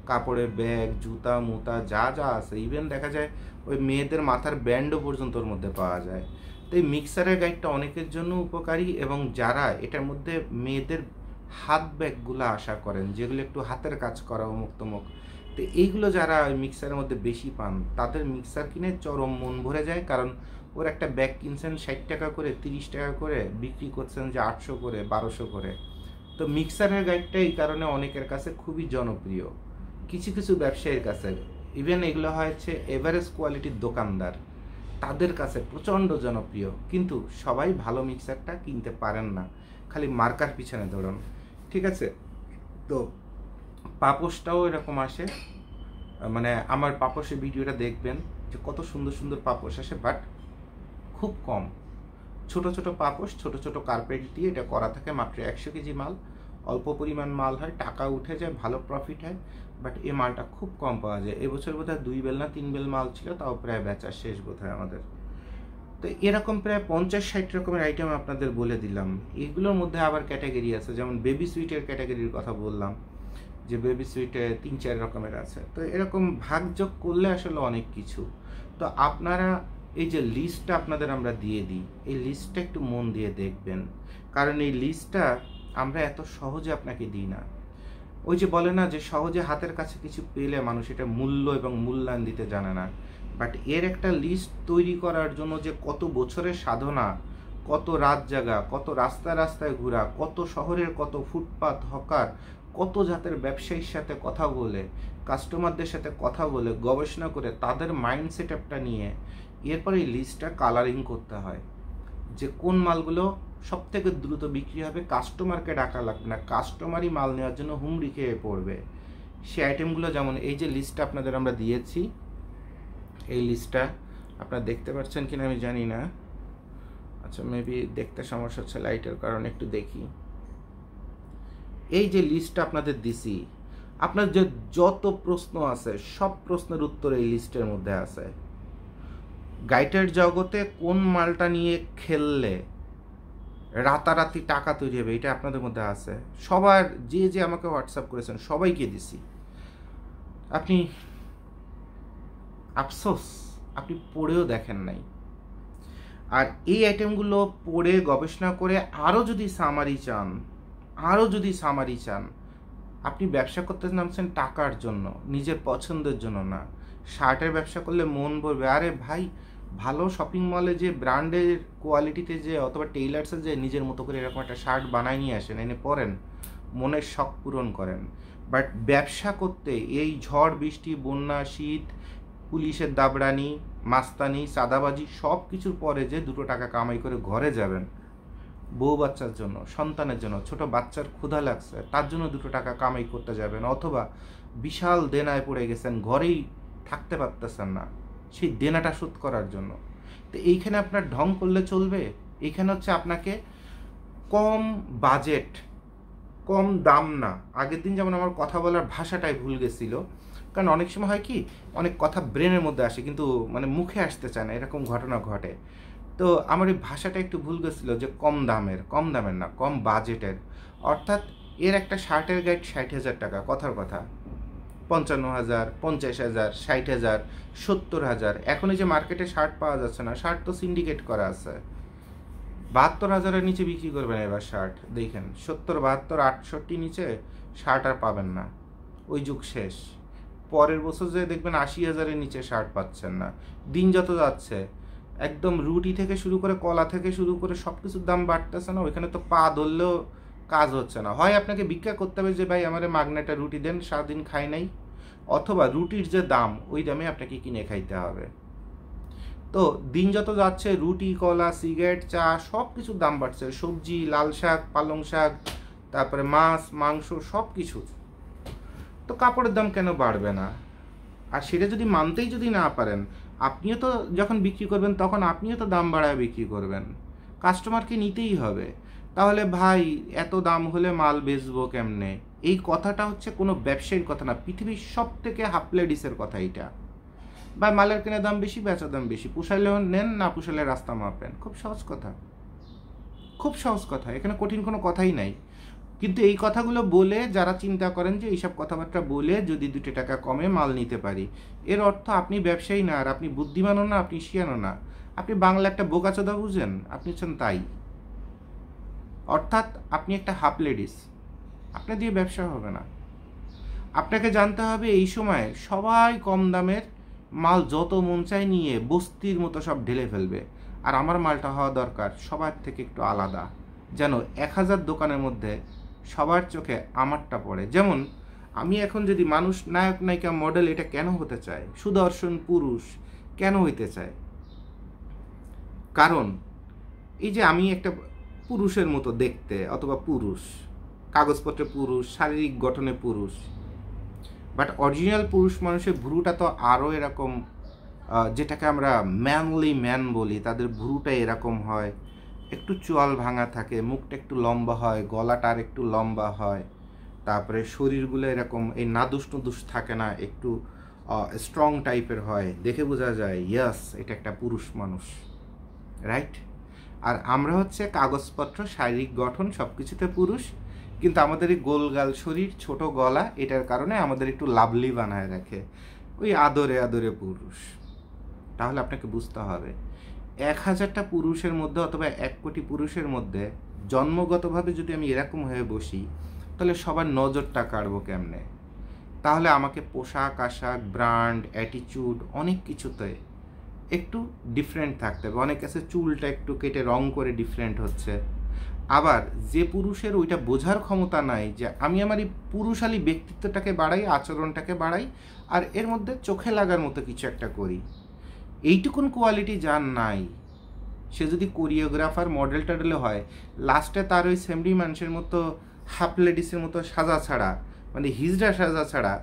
কাপড়ের ব্যাগ, জুতা মুতা যা যা আছে, ইভেন দেখা যায় ওই মেয়েদের মাথার ব্যান্ডও পর্যন্ত ওর মধ্যে পাওয়া যায়। তো এই মিক্সারের গাইডটা অনেকের জন্য উপকারী, এবং যারা এটার মধ্যে মেয়েদের হাত ব্যাগগুলো আশা করেন, যেগুলো একটু হাতের কাজ করা অমুক তমুক, তো এইগুলো যারা ওই মিক্সারের মধ্যে বেশি পান, তাদের মিক্সার কিনে চরম মন ভরে যায়। কারণ ওর একটা ব্যাগ কিনছেন 60 টাকা করে, 30 টাকা করে, বিক্রি করছেন যে 800 করে, 1200 করে। তো মিক্সারের গাইডটা এই কারণে অনেকের কাছে খুবই জনপ্রিয়, কিছু কিছু ব্যবসায়ীর কাছে, ইভেন এগুলো হচ্ছে এভারেজ কোয়ালিটির দোকানদার, তাদের কাছে প্রচণ্ড জনপ্রিয়। কিন্তু সবাই ভালো মিক্সারটা কিনতে পারেন না, খালি মার্কার পিছনে দৌড়ান। ঠিক আছে, তো পাপোশটাও এরকম আসে। মানে আমার পাপোশের ভিডিওটা দেখবেন যে কত সুন্দর সুন্দর পাপোশ আসে, বাট খুব কম। ছোট ছোট পাপোশ, ছোট ছোট কার্পেট দিয়ে এটা করা থাকে। মাত্র 100 কেজি মাল, অল্প পরিমাণ মাল হয়, টাকা উঠে যায়, ভালো প্রফিট হয়, বাট এই মালটা খুব কম পাওয়া যায়। এবছর বোধহয় 2 বেল না 3 বেল মাল ছিল, তাও প্রায় বেচা শেষ বোধহয় আমাদের। তো এরকম প্রায় 50-60 রকমের আইটেম আপনাদের বলে দিলাম। এগুলোর মধ্যে আবার ক্যাটাগরি আছে, যেমন বেবি সুইটের ক্যাটাগরির কথা বললাম, যে বেবি সুইটে 3-4 রকমের আছে। তো এরকম ভাগযোগ করলে আসলে অনেক কিছু। তো আপনারা এই যে লিস্টটা আপনাদের আমরা দিয়ে দিই, এই লিস্টটা একটু মন দিয়ে দেখবেন, কারণ এই লিস্টটা আমরা এত সহজে আপনাকে দিই না। ওই যে বলে না যে সহজে হাতের কাছে কিছু পেলে মানুষ এটা মূল্য এবং মূল্যায়ন দিতে জানে না, বাট এর একটা লিস্ট তৈরি করার জন্য যে কত বছরের সাধনা, কত রাত জাগা, কত রাস্তায় রাস্তায় ঘোরা, কত শহরের কত ফুটপাত হকার, কত জাতের ব্যবসায়ীর সাথে কথা বলে, কাস্টমারদের সাথে কথা বলে, গবেষণা করে, তাদের মাইন্ড সেট আপটা নিয়ে এরপর এই লিস্টটা কালারিং করতে হয়, যে কোন মালগুলো সব থেকে দ্রুত বিক্রি হবে, কাস্টমারকে ডাকা লাগবে না, কাস্টমারই মাল নেওয়ার জন্য হুমড়ি খেয়ে পড়বে, সেই আইটেমগুলো। যেমন এই যে লিস্টটা আপনাদের আমরা দিয়েছি, এই লিস্টটা আপনারা দেখতে পাচ্ছেন কিনা আমি জানি না। আচ্ছা, মেবি দেখতে সমস্যা হচ্ছে লাইটের কারণে, একটু দেখি। এই যে লিস্টটা আপনাদের দিছি, আপনার যে যত প্রশ্ন আছে সব প্রশ্নের উত্তর এই লিস্টের মধ্যে আছে। গাইডের জগতে কোন মালটা নিয়ে খেললে রাতারাতি টাকা তৈরি হবে, এটা আপনাদের মধ্যে আছে। সবার যে যে আমাকে হোয়াটসঅ্যাপ করেছেন সবাইকে দিছি। আপনি আফসোস আপনি পড়েও দেখেন নাই। আর এই আইটেমগুলো পড়ে গবেষণা করে আরও যদি সামারি চান, আপনি ব্যবসা করতে নামছেন টাকার জন্য, নিজের পছন্দের জন্য না। শার্টের ব্যবসা করলে মন ভরবে, আরে ভাই ভালো শপিং মলে যে ব্র্যান্ডের কোয়ালিটিতে যে অথবা টেইলার্সে যে নিজের মতো করে এরকম একটা শার্ট বানায় নিয়ে আসেন, এনে পরেন, মনের শখ পূরণ করেন। বাট ব্যবসা করতে এই ঝড় বৃষ্টি, বন্যা, শীত, পুলিশের দাবড়ানি, মাস্তানি, চাঁদাবাজি সব কিছুর পরে যে 2 টাকা কামাই করে ঘরে যাবেন, বউ বাচ্চার জন্য, সন্তানের জন্য, ছোট বাচ্চার ক্ষুধা লাগছে তার জন্য 2 টাকা কামাই করতে যাবেন, অথবা বিশাল দেনায় পড়ে গেছেন, ঘরেই থাকতে পারতেছেন না, সেই দেনাটা শোধ করার জন্য। তো এইখানে আপনার ঢং করলে চলবে? এইখানে হচ্ছে আপনাকে কম বাজেট, কম দাম না। আগের দিন যেমন আমার কথা বলার ভাষাটাই ভুল গেছিল, কারণ অনেক সময় হয় কি, অনেক কথা ব্রেনের মধ্যে আসে কিন্তু মানে মুখে আসতে চায় না, এরকম ঘটনা ঘটে। তো আমার এই ভাষাটা একটু ভুল গেছিলো, যে কম দামের না, কম বাজেটের। অর্থাৎ এর একটা শার্টের গাইড 60,000 টাকা, কথার কথা 55,000, 50,000, 60,000, 70,000। এখন এই যে মার্কেটে শার্ট পাওয়া যাচ্ছে না, শার্ট তো সিন্ডিকেট করা আছে, 72,000-এর নিচে বিক্রি করবেন এবার শার্ট। দেখেন 70, 72, 68 নিচে শার্ট আর পাবেন না, ওই যুগ শেষ। পরের বছর যে দেখবেন 80,000-এর নিচে শার্ট পাচ্ছেন না। দিন যত যাচ্ছে একদম রুটি থেকে শুরু করে কলা থেকে শুরু করে সব কিছুর দাম বাড়তেছে না, ওইখানে তো পা ধরলেও কাজ হচ্ছে না। হয় আপনাকে ভিক্ষা করতে হবে যে ভাই আমার মাগনাটা রুটি দেন, সারাদিন খাই নাই, অথবা রুটির যে দাম ওই দামে আপনাকে কিনে খাইতে হবে। তো দিন যত যাচ্ছে রুটি, কলা, সিগারেট, চা সব কিছুর দাম বাড়ছে, সবজি, লাল শাক, পালং শাক, তারপরে মাছ, মাংস সব কিছু। তো কাপড়ের দাম কেন বাড়বে না? আর সেটা যদি মানতেই যদি না পারেন, আপনিও তো যখন বিক্রি করবেন তখন আপনিও তো দাম বাড়ায় বিক্রি করবেন, কাস্টমারকে নিতেই হবে। তাহলে ভাই এত দাম হলে মাল বেচবো কেমনে? এই কথাটা হচ্ছে কোনো ব্যবসায়ীর কথা না, পৃথিবীর সব থেকে হাফ লেডিসের কথা এইটা। বা মালের কেনার দাম বেশি, বেচার দাম বেশি, পুষাইলেও নেন, না পুষাইলে রাস্তা মাপেন। খুব সহজ কথা, খুব সহজ কথা, এখানে কঠিন কোনো কথাই নাই। কিন্তু এই কথাগুলো বলে যারা চিন্তা করেন যে এইসব কথাবার্তা বলে যদি 2 টাকা কমে মাল নিতে পারি, এর অর্থ আপনি ব্যবসায়ী না, আর আপনি বুদ্ধিমানও না, আপনি শিয়ানও না, আপনি বাংলা একটা বোকাচোদা বুঝেন, আপনি হচ্ছেন তাই। অর্থাৎ আপনি একটা হাফ লেডিস, আপনার দিয়ে ব্যবসা হবে না। আপনাকে জানতে হবে এই সময় সবাই কম দামের মাল যত মন চায় নিয়ে বস্তির মতো সব ঢেলে ফেলবে, আর আমার মালটা হওয়া দরকার সবার থেকে একটু আলাদা, যেন 1000 দোকানের মধ্যে সবার চোখে আমারটা পড়ে। যেমন আমি এখন যদি মানুষ, নায়ক, নায়িকা, মডেল এটা কেন হতে চায়, সুদর্শন পুরুষ কেন হইতে চায়? কারণ এই যে আমি একটা পুরুষের মতো দেখতে, অথবা পুরুষ, কাগজপত্রে পুরুষ, শারীরিক গঠনে পুরুষ, বাট অরিজিনাল পুরুষ মানুষের ভ্রুটা তো আরও এরকম, যেটাকে আমরা ম্যানলি ম্যান বলি, তাদের ভ্রুটা এরকম হয়, একটু চোয়াল ভাঙা থাকে, মুখটা একটু লম্বা হয়, গলাটা আর একটু লম্বা হয়, তারপরে শরীরগুলো এরকম এই নাদুস নুদুস থাকে না, একটু স্ট্রং টাইপের হয়, দেখে বোঝা যায় ইয়াস এটা একটা পুরুষ মানুষ, রাইট? আর আমরা হচ্ছে কাগজপত্র, শারীরিক গঠন সব কিছুতে পুরুষ, কিন্তু আমাদের এই গোলগাল শরীর, ছোট গলা, এটার কারণে আমাদের একটু লাভলি বানায় রাখে, ওই আদরে আদরে পুরুষ। তাহলে আপনাকে বুঝতে হবে 1000টা পুরুষের মধ্যে অথবা 1 কোটি পুরুষের মধ্যে জন্মগতভাবে যদি আমি এরকম হয়ে বসি, তাহলে সবার নজরটা কাড়বো কেমনে? তাহলে আমাকে পোশাক আশাক, ব্র্যান্ড, অ্যাটিটিউড অনেক কিছুতে একটু ডিফারেন্ট থাকতে হবে। অনেক কাছে চুলটা একটু কেটে রং করে ডিফারেন্ট হচ্ছে। আবার যে পুরুষের ওইটা বোঝার ক্ষমতা নাই যে আমি আমার এই পুরুষালী ব্যক্তিত্বটাকে বাড়াই, আচরণটাকে বাড়াই, আর এর মধ্যে চোখে লাগার মতো কিছু একটা করি, এইটুকুন কোয়ালিটি যার নাই, সে যদি কোরিওগ্রাফার, মডেল টডেলও হয়, লাস্টে তার ওই সেমরি মানুষের মতো হাফ লেডিসের মতো সাজা ছাড়া, মানে হিজড়া সাজা ছাড়া,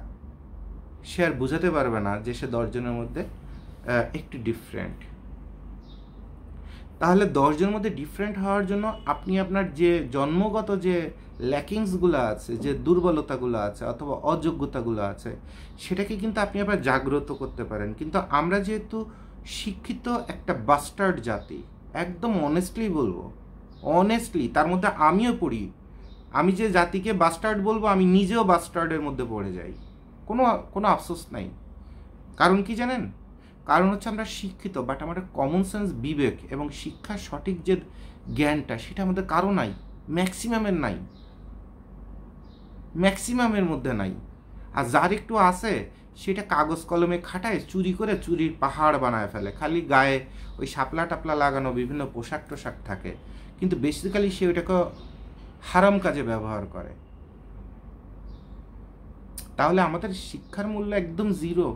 সে আর বোঝাতে পারবে না যে সে 10 জনের মধ্যে একটু ডিফারেন্ট। তাহলে 10 জনের মধ্যে ডিফারেন্ট হওয়ার জন্য আপনি আপনার যে জন্মগত যে ল্যাকিংসগুলো আছে, যে দুর্বলতাগুলো আছে অথবা অযোগ্যতাগুলো আছে, সেটাকে কিন্তু আপনি আবার জাগ্রত করতে পারেন। কিন্তু আমরা যেহেতু শিক্ষিত একটা বাস্টার্ড জাতি, একদম অনেস্টলি বলবো, অনেস্টলি, তার মধ্যে আমিও পড়ি, আমি যে জাতিকে বাস্টার্ড বলবো আমি নিজেও বাস্টার্ডের মধ্যে পড়ে যাই, কোনো আফসোস নাই। কারণ কি জানেন? কারণ হচ্ছে আমরা শিক্ষিত, বাট আমাদের কমন সেন্স, বিবেক এবং শিক্ষার সঠিক যে জ্ঞানটা, সেটা আমাদের কারো নাই, ম্যাক্সিমামের নাই, ম্যাক্সিমামের মধ্যে নাই। আর যার একটু আছে সেটা কাগজ কলমে খাটায়, চুরি করে চুরির পাহাড় বানায় ফেলে, খালি গায়ে ওই শাপলা টাপলা লাগানো বিভিন্ন পোশাক টোশাক থাকে, কিন্তু বেসিক্যালি সে ওইটাকে হারাম কাজে ব্যবহার করে। তাহলে আমাদের শিক্ষার মূল্য একদম জিরো,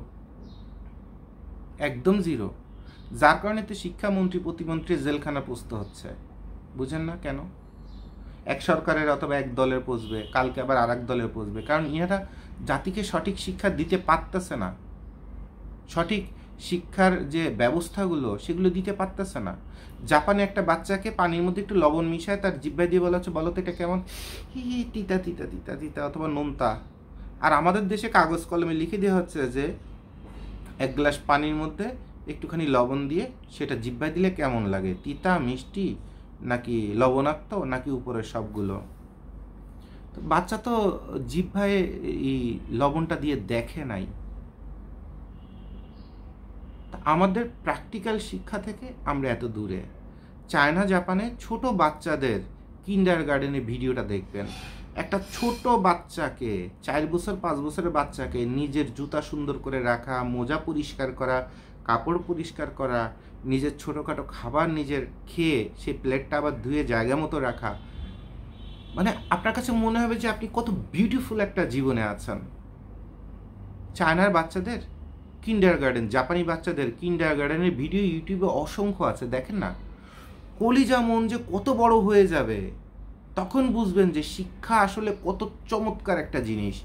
একদম জিরো। যার কারণে তো শিক্ষামন্ত্রী প্রতিমন্ত্রী জেলখানা পুষতে হচ্ছে। বুঝেন না কেন? এক সরকারের অথবা এক দলের পুষবে, কালকে আবার আর এক দলের পুষবে, কারণ ইনারা জাতিকে সঠিক শিক্ষা দিতে পারতেছে না, সঠিক শিক্ষার যে ব্যবস্থাগুলো সেগুলো দিতে পারতেছে না। জাপানে একটা বাচ্চাকে পানির মধ্যে একটু লবণ মিশায় তার জিহ্বায় দিয়ে বলা হচ্ছে, বলো তো এটা কেমন, হি হি, তিতা তিতা তিতা তিতা অথবা নোনতা। আর আমাদের দেশে কাগজ কলমে লিখে দেওয়া হচ্ছে যে 1 গ্লাস পানির মধ্যে একটুখানি লবণ দিয়ে সেটা জিহ্বায় দিলে কেমন লাগে, তিতা, মিষ্টি, নাকি লবণাক্ত, নাকি উপরের সবগুলো। তো বাচ্চা তো জিহ্বায় এই লবণটা দিয়ে দেখে নাই। আমাদের প্র্যাকটিক্যাল শিক্ষা থেকে আমরা এত দূরে। চায়না, জাপানে ছোট বাচ্চাদের কিন্ডার গার্ডেনে ভিডিওটা দেখবেন, একটা ছোট বাচ্চাকে, 4 বছর 5 বছরের বাচ্চাকে নিজের জুতা সুন্দর করে রাখা, মোজা পরিষ্কার করা, কাপড় পরিষ্কার করা, নিজের ছোটোখাটো খাবার নিজের খেয়ে সেই প্লেটটা আবার ধুয়ে জায়গা মতো রাখা, মানে আপনার কাছে মনে হবে যে আপনি কত বিউটিফুল একটা জীবনে আছেন। চায়নার বাচ্চাদের কিন্ডারগার্টেন, জাপানি বাচ্চাদের কিন্ডারগার্টেনের ভিডিও ইউটিউবে অসংখ্য আছে, দেখেন না। কলিজা মন যে কত বড় হয়ে যাবে, তখন বুঝবেন যে শিক্ষা আসলে কত চমৎকার একটা জিনিস।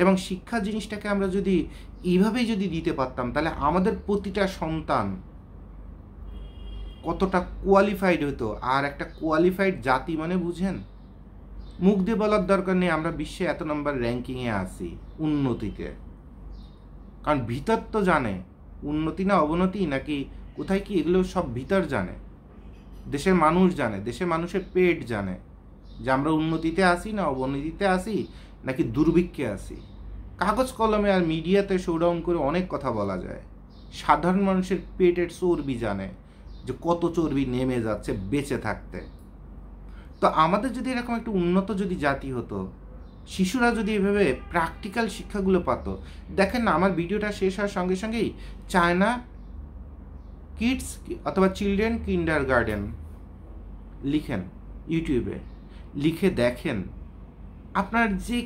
এবং শিক্ষা জিনিসটাকে আমরা যদি এইভাবেই যদি দিতে পারতাম, তাহলে আমাদের প্রতিটা সন্তান কতটা কোয়ালিফাইড হতো। আর একটা কোয়ালিফাইড জাতি মানে বুঝেন, মুখ দিয়ে বলার দরকার নেই আমরা বিশ্বে এত নম্বর র্যাঙ্কিংয়ে আসি উন্নতিতে, কারণ ভিতর তো জানে উন্নতি না অবনতি নাকি কোথায় কি, এগুলো সব ভিতর জানে, দেশের মানুষ জানে, দেশের মানুষের পেট জানে যে আমরা উন্নতিতে আসি না অবনতিতে আসি নাকি দুর্ভিক্ষে আসি। কাগজ কলমে আর মিডিয়াতে শোডাউন করে অনেক কথা বলা যায়, সাধারণ মানুষের পেটের চর্বি জানে যে কত চর্বি নেমে যাচ্ছে বেঁচে থাকতে। তো আমাদের যদি এরকম একটা উন্নত যদি জাতি হতো, শিশুরা যদি এভাবে প্র্যাকটিক্যাল শিক্ষাগুলো পাত, দেখেন না আমার ভিডিওটা শেষ হওয়ার সঙ্গে সঙ্গেই চায়না কিডস অথবা চিলড্রেন কিন্ডারগার্টেন লিখেন ইউটিউবে, লিখে দেখেন, আপনার যে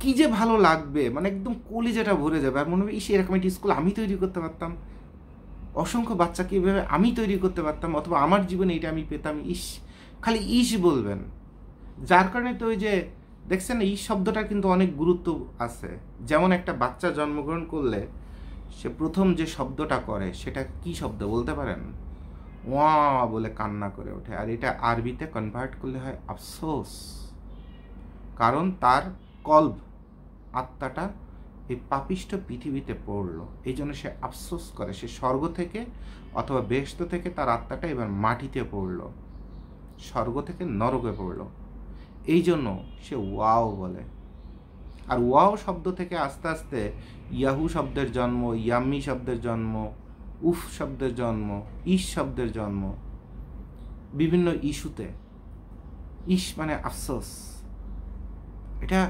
কী যে ভালো লাগবে, মানে একদম কলিজাটা ভরে যাবে। আর মনে হবে ইস, এরকম একটি স্কুল আমি তৈরি করতে পারতাম, অসংখ্য বাচ্চাকে এভাবে আমি তৈরি করতে পারতাম, অথবা আমার জীবনে এটা আমি পেতাম, ইস, খালি ইস বলবেন। যার কারণে তো ওই যে দেখছেন এই শব্দটার কিন্তু অনেক গুরুত্ব আছে। যেমন একটা বাচ্চা জন্মগ্রহণ করলে সে প্রথম যে শব্দটা করে সেটা কি শব্দ বলতে পারেন? ওয়া বলে কান্না করে ওঠে। আর এটা আরবিতে কনভার্ট করলে হয় আফসোস, কারণ তার কলব, আত্মাটা এই পাপিষ্ঠ পৃথিবীতে পড়লো, এই জন্য সে আফসোস করে। সে স্বর্গ থেকে অথবা বেহেশত থেকে তার আত্মাটা এবার মাটিতে পড়লো, স্বর্গ থেকে নরকে পড়লো, এই জন্য সে ওয়াও বলে। আর ওয়াও শব্দ থেকে আস্তে আস্তে ইয়াহু শব্দের জন্ম, ইয়াম্মি শব্দের জন্ম, উফ শব্দের জন্ম, ইস শব্দের জন্ম, বিভিন্ন ইস্যুতে। ইস মানে আফসোস, এটা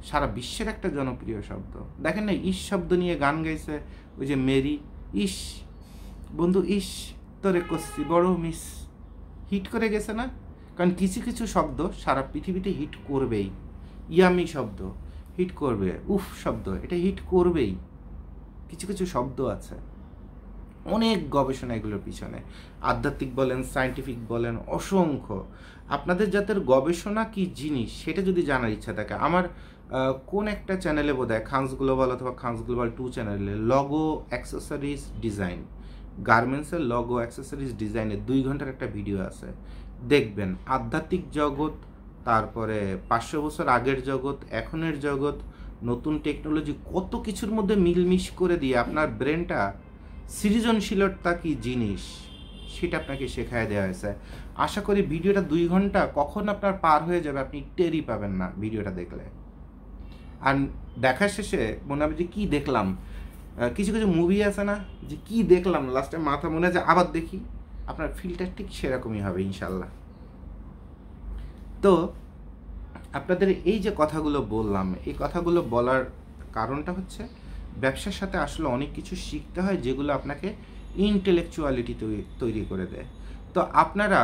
সারা বিশ্বের একটা জনপ্রিয় শব্দ। দেখেন না, ইস শব্দ নিয়ে গান গাইছে ওই যে মেরি, ইস বন্ধু ইস তোরে কষছি বড় মিস, হিট করে গেছে না? কারণ কিছু কিছু শব্দ সারা পৃথিবীতে হিট করবেই। ইয়ামি শব্দ হিট করবে, উফ শব্দ এটা হিট করবেই। কিছু কিছু শব্দ আছে, অনেক গবেষণা এগুলোর পিছনে, আধ্যাত্মিক বলেন সায়েন্টিফিক বলেন, অসংখ্য। আপনাদের জাতের গবেষণা কি জিনিস সেটা যদি জানার ইচ্ছা থাকে, আমার কোন একটা চ্যানেলে বোধহয় খানস গ্লোবাল অথবা খানস গ্লোবাল 2 চ্যানেলে লগো অ্যাক্সেসরিজ ডিজাইন, গার্মেন্টসের লগো অ্যাক্সেসরিজ ডিজাইনের 2 ঘন্টার একটা ভিডিও আছে, দেখবেন। আধ্যাত্মিক জগৎ, তারপরে 500 বছর আগের জগৎ, এখনের জগৎ, নতুন টেকনোলজি, কত কিছুর মধ্যে মিলমিশ করে দিয়ে আপনার ব্রেনটা সৃজনশীলতা কি জিনিস সেটা আপনাকে শেখায় দেওয়া হয়েছে। আশা করি ভিডিওটা 2 ঘন্টা কখন আপনার পার হয়ে যাবে আপনি টেরই পাবেন না ভিডিওটা দেখলে। আর দেখার শেষে মনে হবে যে কী দেখলাম। কিছু কিছু মুভি আছে না যে কি দেখলাম, লাস্টে মাথা মনে হয় যে আবার দেখি, আপনার ফিলটা ঠিক সেরকমই হবে ইনশাল্লাহ। তো আপনাদের এই যে কথাগুলো বললাম, এই কথাগুলো বলার কারণটা হচ্ছে ব্যবসার সাথে আসলে অনেক কিছু শিখতে হয় যেগুলো আপনাকে ইন্টেলেকচুয়ালিটি তৈরি করে দেয়। তো আপনারা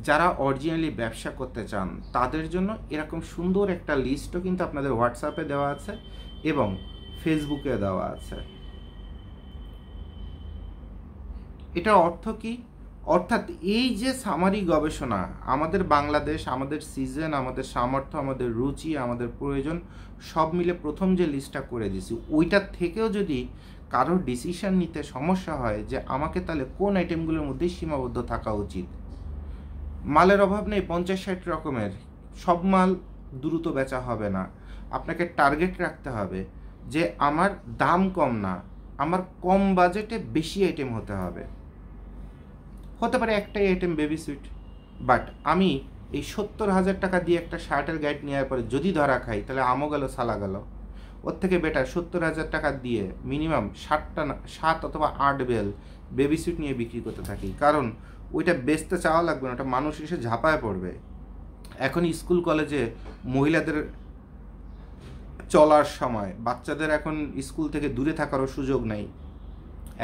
যারা অরিজিনালি ব্যবসা করতে চান তাদের জন্য এরকম সুন্দর একটা লিস্টও কিন্তু আপনাদের হোয়াটসঅ্যাপে দেওয়া আছে এবং ফেসবুকে দেওয়া আছে। এটার অর্থ কি? অর্থাৎ এই যে সামারি গবেষণা, আমাদের বাংলাদেশ, আমাদের সিজন, আমাদের সামর্থ্য, আমাদের রুচি, আমাদের প্রয়োজন সব মিলে প্রথম যে লিস্টটা করে দিছি, ওইটার থেকেও যদি কারোর ডিসিশন নিতে সমস্যা হয় যে আমাকে তাহলে কোন আইটেমগুলোর মধ্যেই সীমাবদ্ধ থাকা উচিত, মালের অভাব নেই 50-60 রকমের, সব মাল দ্রুত বেচা হবে না, আপনাকে টার্গেট রাখতে হবে যে আমার দাম কম না, আমার কম বাজেটে বেশি আইটেম হতে হবে। হতে পারে একটাই আইটেম বেবি সুইট, বাট আমি এই 70,000 টাকা দিয়ে একটা শার্টের গাইড নেওয়ার পরে যদি ধরা খাই তাহলে আমও গেল সালা গেল। ওর থেকে বেটার 70,000 টাকা দিয়ে মিনিমাম 7 অথবা 8 বেল বেবি সুইট নিয়ে বিক্রি করতে থাকি, কারণ ওইটা বেচতে চাওয়া লাগবে না, ওটা মানুষ এসে ঝাঁপায় পড়বে। এখন স্কুল কলেজে মহিলাদের চলার সময়, বাচ্চাদের এখন স্কুল থেকে দূরে থাকারও সুযোগ নেই,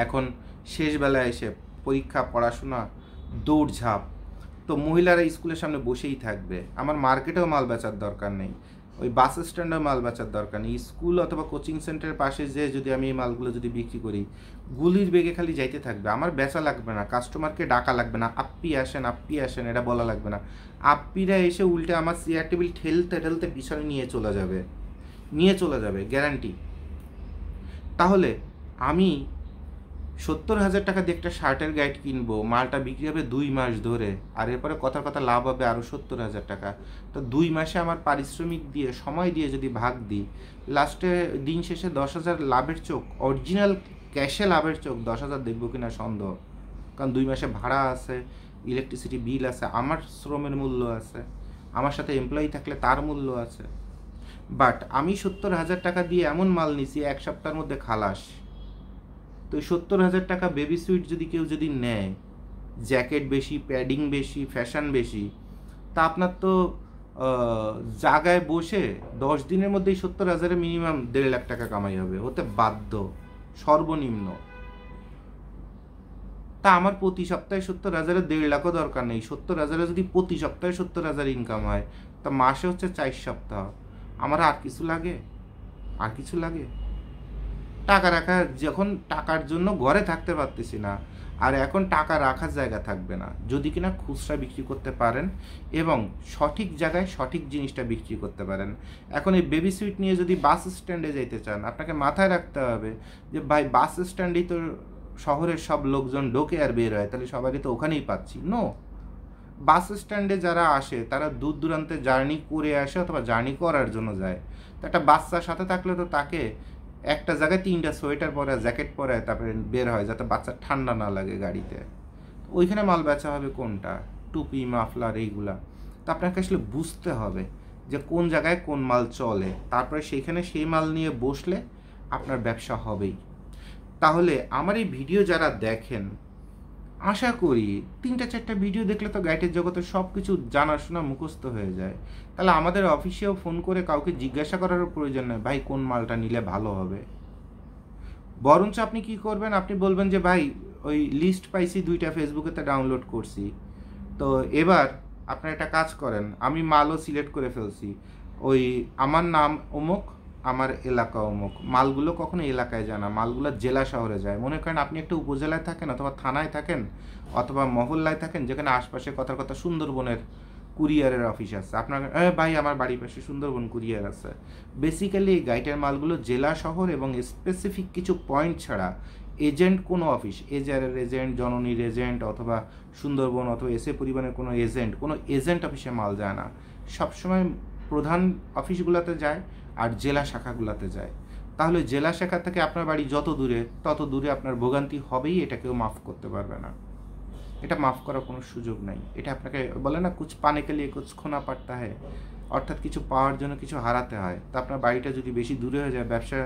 এখন শেষ বেলায় এসে পরীক্ষা, পড়াশোনা, দৌড়ঝাঁপ, তো মহিলারা স্কুলের সামনে বসেই থাকবে, আমার মার্কেটেও মাল বেচার দরকার নেই, ওই বাস স্ট্যান্ডে মাল বেচার দরকার নেই, স্কুল অথবা কোচিং সেন্টারের পাশে যে যদি আমি এই মালগুলো যদি বিক্রি করি, গুলির বেগে খালি যাইতে থাকবে, আমার বেচা লাগবে না, কাস্টমারকে ডাকা লাগবে না, আপ্পি আসেন এটা বলা লাগবে না, আপ্পিরা এসে উল্টে আমার চেয়ার টেবিল ঠেলতে ঠেলতে পিছনে নিয়ে চলে যাবে গ্যারান্টি। তাহলে আমি 70,000 টাকা দিয়ে একটা শার্টের গাইড কিনবো, মালটা বিক্রি হবে 2 মাস ধরে, আর এরপরে কথার কথা লাভ হবে আরও 70,000 টাকা। তো 2 মাসে আমার পারিশ্রমিক দিয়ে সময় দিয়ে যদি ভাগ দিই, লাস্টে দিন শেষে 10,000 লাভের চোখ, অরিজিনাল ক্যাশে লাভের চোখ 10,000 দেখবো কিনা সন্দেহ। কারণ 2 মাসে ভাড়া আছে, ইলেকট্রিসিটি বিল আছে, আমার শ্রমের মূল্য আছে, আমার সাথে এমপ্লয়ি থাকলে তার মূল্য আছে। বাট আমি 70,000 টাকা দিয়ে এমন মাল নিছি 1 সপ্তাহের মধ্যে খালাস। তো 70,000 টাকা বেবি সুইট যদি কেউ যদি নেয়, জ্যাকেট বেশি, প্যাডিং বেশি, ফ্যাশন বেশি, তা আপনার তো জায়গায় বসে 10 দিনের মধ্যেই 70,000-এ মিনিমাম 1.5 লাখ টাকা কামাই হতে বাধ্য সর্বনিম্ন। তা আমার প্রতি সপ্তাহে 70,000-এ 1.5 লাখও দরকার নেই। 70,000-এ যদি প্রতি সপ্তাহে 70,000 ইনকাম হয়, তা মাসে হচ্ছে 4 সপ্তাহ। আমার আর কিছু লাগে? টাকা রাখা, যখন টাকার জন্য ঘরে থাকতে পারতেছি না, আর এখন টাকা রাখার জায়গা থাকবে না যদি কিনা খুচরা বিক্রি করতে পারেন এবং সঠিক জায়গায় সঠিক জিনিসটা বিক্রি করতে পারেন। এখন এই বেবি সুইট নিয়ে যদি বাস স্ট্যান্ডে যাইতে চান, আপনাকে মাথায় রাখতে হবে যে ভাই বাস স্ট্যান্ডেই তো শহরের সব লোকজন ঢোকে আর বের হয়, তাহলে সবাইকে তো ওখানেই পাচ্ছি। নো, বাস স্ট্যান্ডে যারা আসে তারা দূর দূরান্তে জার্নি করে আসে অথবা জার্নি করার জন্য যায়। তো একটা বাচ্চার সাথে থাকলে তো তাকে একটা জায়গায় 3টা সোয়েটার পরে, জ্যাকেট পরে তারপরে বের হয় যাতে বাচ্চার ঠান্ডা না লাগে গাড়িতে। ওইখানে মাল বেচা হবে কোনটা? টুপি, মাফলার, এইগুলা। তো আপনাকে আসলে বুঝতে হবে যে কোন জায়গায় কোন মাল চলে, তারপরে সেইখানে সেই মাল নিয়ে বসলে আপনার ব্যবসা হবেই। তাহলে আমার এই ভিডিও যারা দেখেন, আশা করি 3-4টা ভিডিও দেখলে তো গাইডের জগতে সব কিছু জানাশোনা মুখস্থ হয়ে যায়। তাহলে আমাদের অফিসেও ফোন করে কাউকে জিজ্ঞাসা করারও প্রয়োজন নেই ভাই কোন মালটা নিলে ভালো হবে। বরঞ্চ আপনি কি করবেন, আপনি বলবেন যে ভাই ওই লিস্ট পাইছি 2টা ফেসবুকেতে ডাউনলোড করছি, তো এবার আপনারা একটা কাজ করেন, আমি মালও সিলেক্ট করে ফেলছি, ওই আমার নাম অমুক, আমার এলাকা অমুক। মালগুলো কখনো এলাকায় যায় না, মালগুলো জেলা শহরে যায়। মনে করেন আপনি একটা উপজেলায় থাকেন অথবা থানায় থাকেন অথবা মহল্লায় থাকেন, যেখানে আশপাশে কথার কথা সুন্দরবনের কুরিয়ারের অফিস আছে, আপনার ভাই আমার বাড়ির পাশে সুন্দরবন কুরিয়ার আছে। বেসিক্যালি এই গাইটের মালগুলো জেলা শহর এবং স্পেসিফিক কিছু পয়েন্ট ছাড়া এজেন্ট কোনো অফিস, এজারের এজেন্ট, জননীর এজেন্ট অথবা সুন্দরবন অথবা এসএ পরিবহনের কোনো এজেন্ট অফিসে মাল যায় না। সবসময় প্রধান অফিসগুলোতে যায় আর জেলা শাখাগুলোতে যায়। তাহলে জেলা শাখা থেকে আপনার বাড়ি যত দূরে তত দূরে আপনার ভোগান্তি হবেই, এটা কেউ মাফ করতে পারবে না। এটা মাফ করার কোনো সুযোগ নাই। এটা আপনাকে বলে না কুছ পানে কে লিয়ে কুছ খোনা পাড়তা হয়, অর্থাৎ কিছু পাওয়ার জন্য কিছু হারাতে হয়। তো আপনার বাড়িটা যদি বেশি দূরে হয়ে যায়, ব্যবসা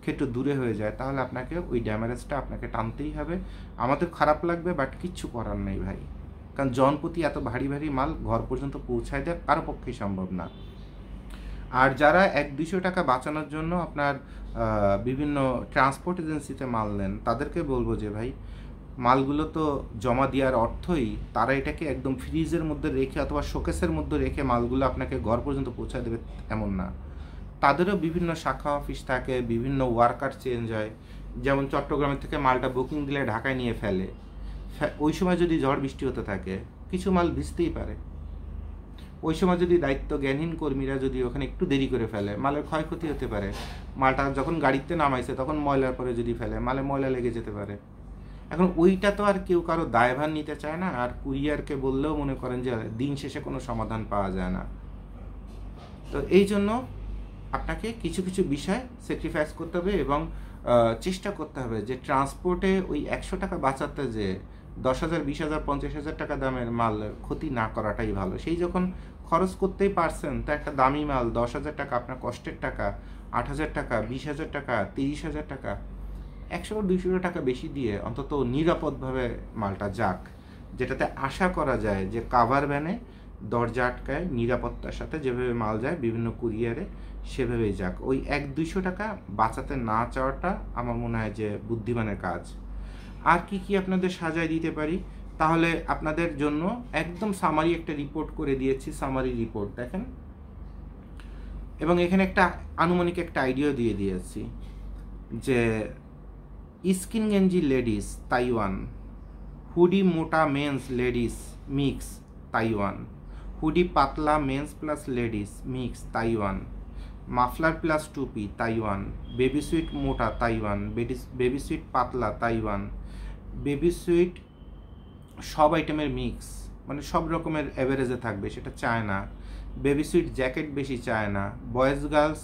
ক্ষেত্র দূরে হয়ে যায়, তাহলে আপনাকে ওই ড্যামেজটা আপনাকে টানতেই হবে। আমাদের খারাপ লাগবে, বাট কিচ্ছু করার নেই ভাই, কারণ জনপ্রতি এত ভারী ভারী মাল ঘর পর্যন্ত পৌঁছায় দেওয়া কারো পক্ষেই সম্ভব না। আর যারা 100-200 টাকা বাঁচানোর জন্য আপনার বিভিন্ন ট্রান্সপোর্ট এজেন্সিতে মাল নেন, তাদেরকে বলবো যে ভাই মালগুলো তো জমা দেওয়ার অর্থই তারা এটাকে একদম ফ্রিজের মধ্যে রেখে অথবা শোকেসের মধ্যে রেখে মালগুলো আপনাকে ঘর পর্যন্ত পৌঁছায় দেবে এমন না। তাদেরও বিভিন্ন শাখা অফিস থাকে, বিভিন্ন ওয়ার্কার চেঞ্জ হয়। যেমন চট্টগ্রামের থেকে মালটা বুকিং দিলে ঢাকায় নিয়ে ফেলে, ওই সময় যদি ঝড় বৃষ্টি হতে থাকে কিছু মাল ভিজতেই পারে। ওই সময় যদি দায়িত্ব জ্ঞানহীন কর্মীরা যদি ওখানে একটু দেরি করে ফেলে, মালের ক্ষয়ক্ষতি হতে পারে। মালটা যখন গাড়িতে নামাইছে তখন ময়লার পরে যদি ফেলে, মালে ময়লা লেগে যেতে পারে। এখন ওইটা তো আর কেউ কারো দায়ভার নিতে চায় না, আর কুরিয়ারকে বললেও মনে করেন যে দিন শেষে কোনো সমাধান পাওয়া যায় না। তো এই জন্য আপনাকে কিছু কিছু বিষয় স্যাক্রিফাইস করতে হবে এবং চেষ্টা করতে হবে যে ট্রান্সপোর্টে ওই 100 টাকা বাঁচাতে যে 10,000, 20,000, 50,000 টাকা দামের মাল ক্ষতি না করাটাই ভালো। সেই যখন খরচ করতেই পারছেন, তো একটা দামি মাল 10,000 টাকা আপনার কষ্টের টাকা, 8,000 টাকা, 20,000 টাকা, 30,000 টাকা, 100-200 টাকা বেশি দিয়ে অন্তত নিরাপদভাবে মালটা যাক, যেটাতে আশা করা যায় যে কাভার ভ্যানে দরজা আটকায় নিরাপত্তার সাথে যেভাবে মাল যায় বিভিন্ন কুরিয়ারে, সেভাবেই যাক। ওই 100-200 টাকা বাঁচাতে না চাওয়াটা আমার মনে হয় যে বুদ্ধিমানের কাজ। আর কি কি আপনাদের সাজায় দিতে পারি, তাহলে আপনাদের জন্য একদম সামারি একটা রিপোর্ট করে দিয়েছি। সামারি রিপোর্ট দেখেন, এবং এখানে একটা আনুমানিক একটা আইডিয়া দিয়ে দিয়েছি যে স্কিন গেঞ্জি লেডিস তাইওয়ান, হুডি মোটা men's ladies mix Taiwan, hoodie পাতলা men's plus ladies mix Taiwan, muffler plus টুপি তাইওয়ান, বেবি সুইট মোটা তাইওয়ান, বেবি সুইট পাতলা তাইওয়ান, বেবি সুইট সব আইটেমের মিক্স, মানে সব রকমের অ্যাভারেজে থাকবে, সেটা চায়না। বেবি সুইট জ্যাকেট বেশি China, boys girls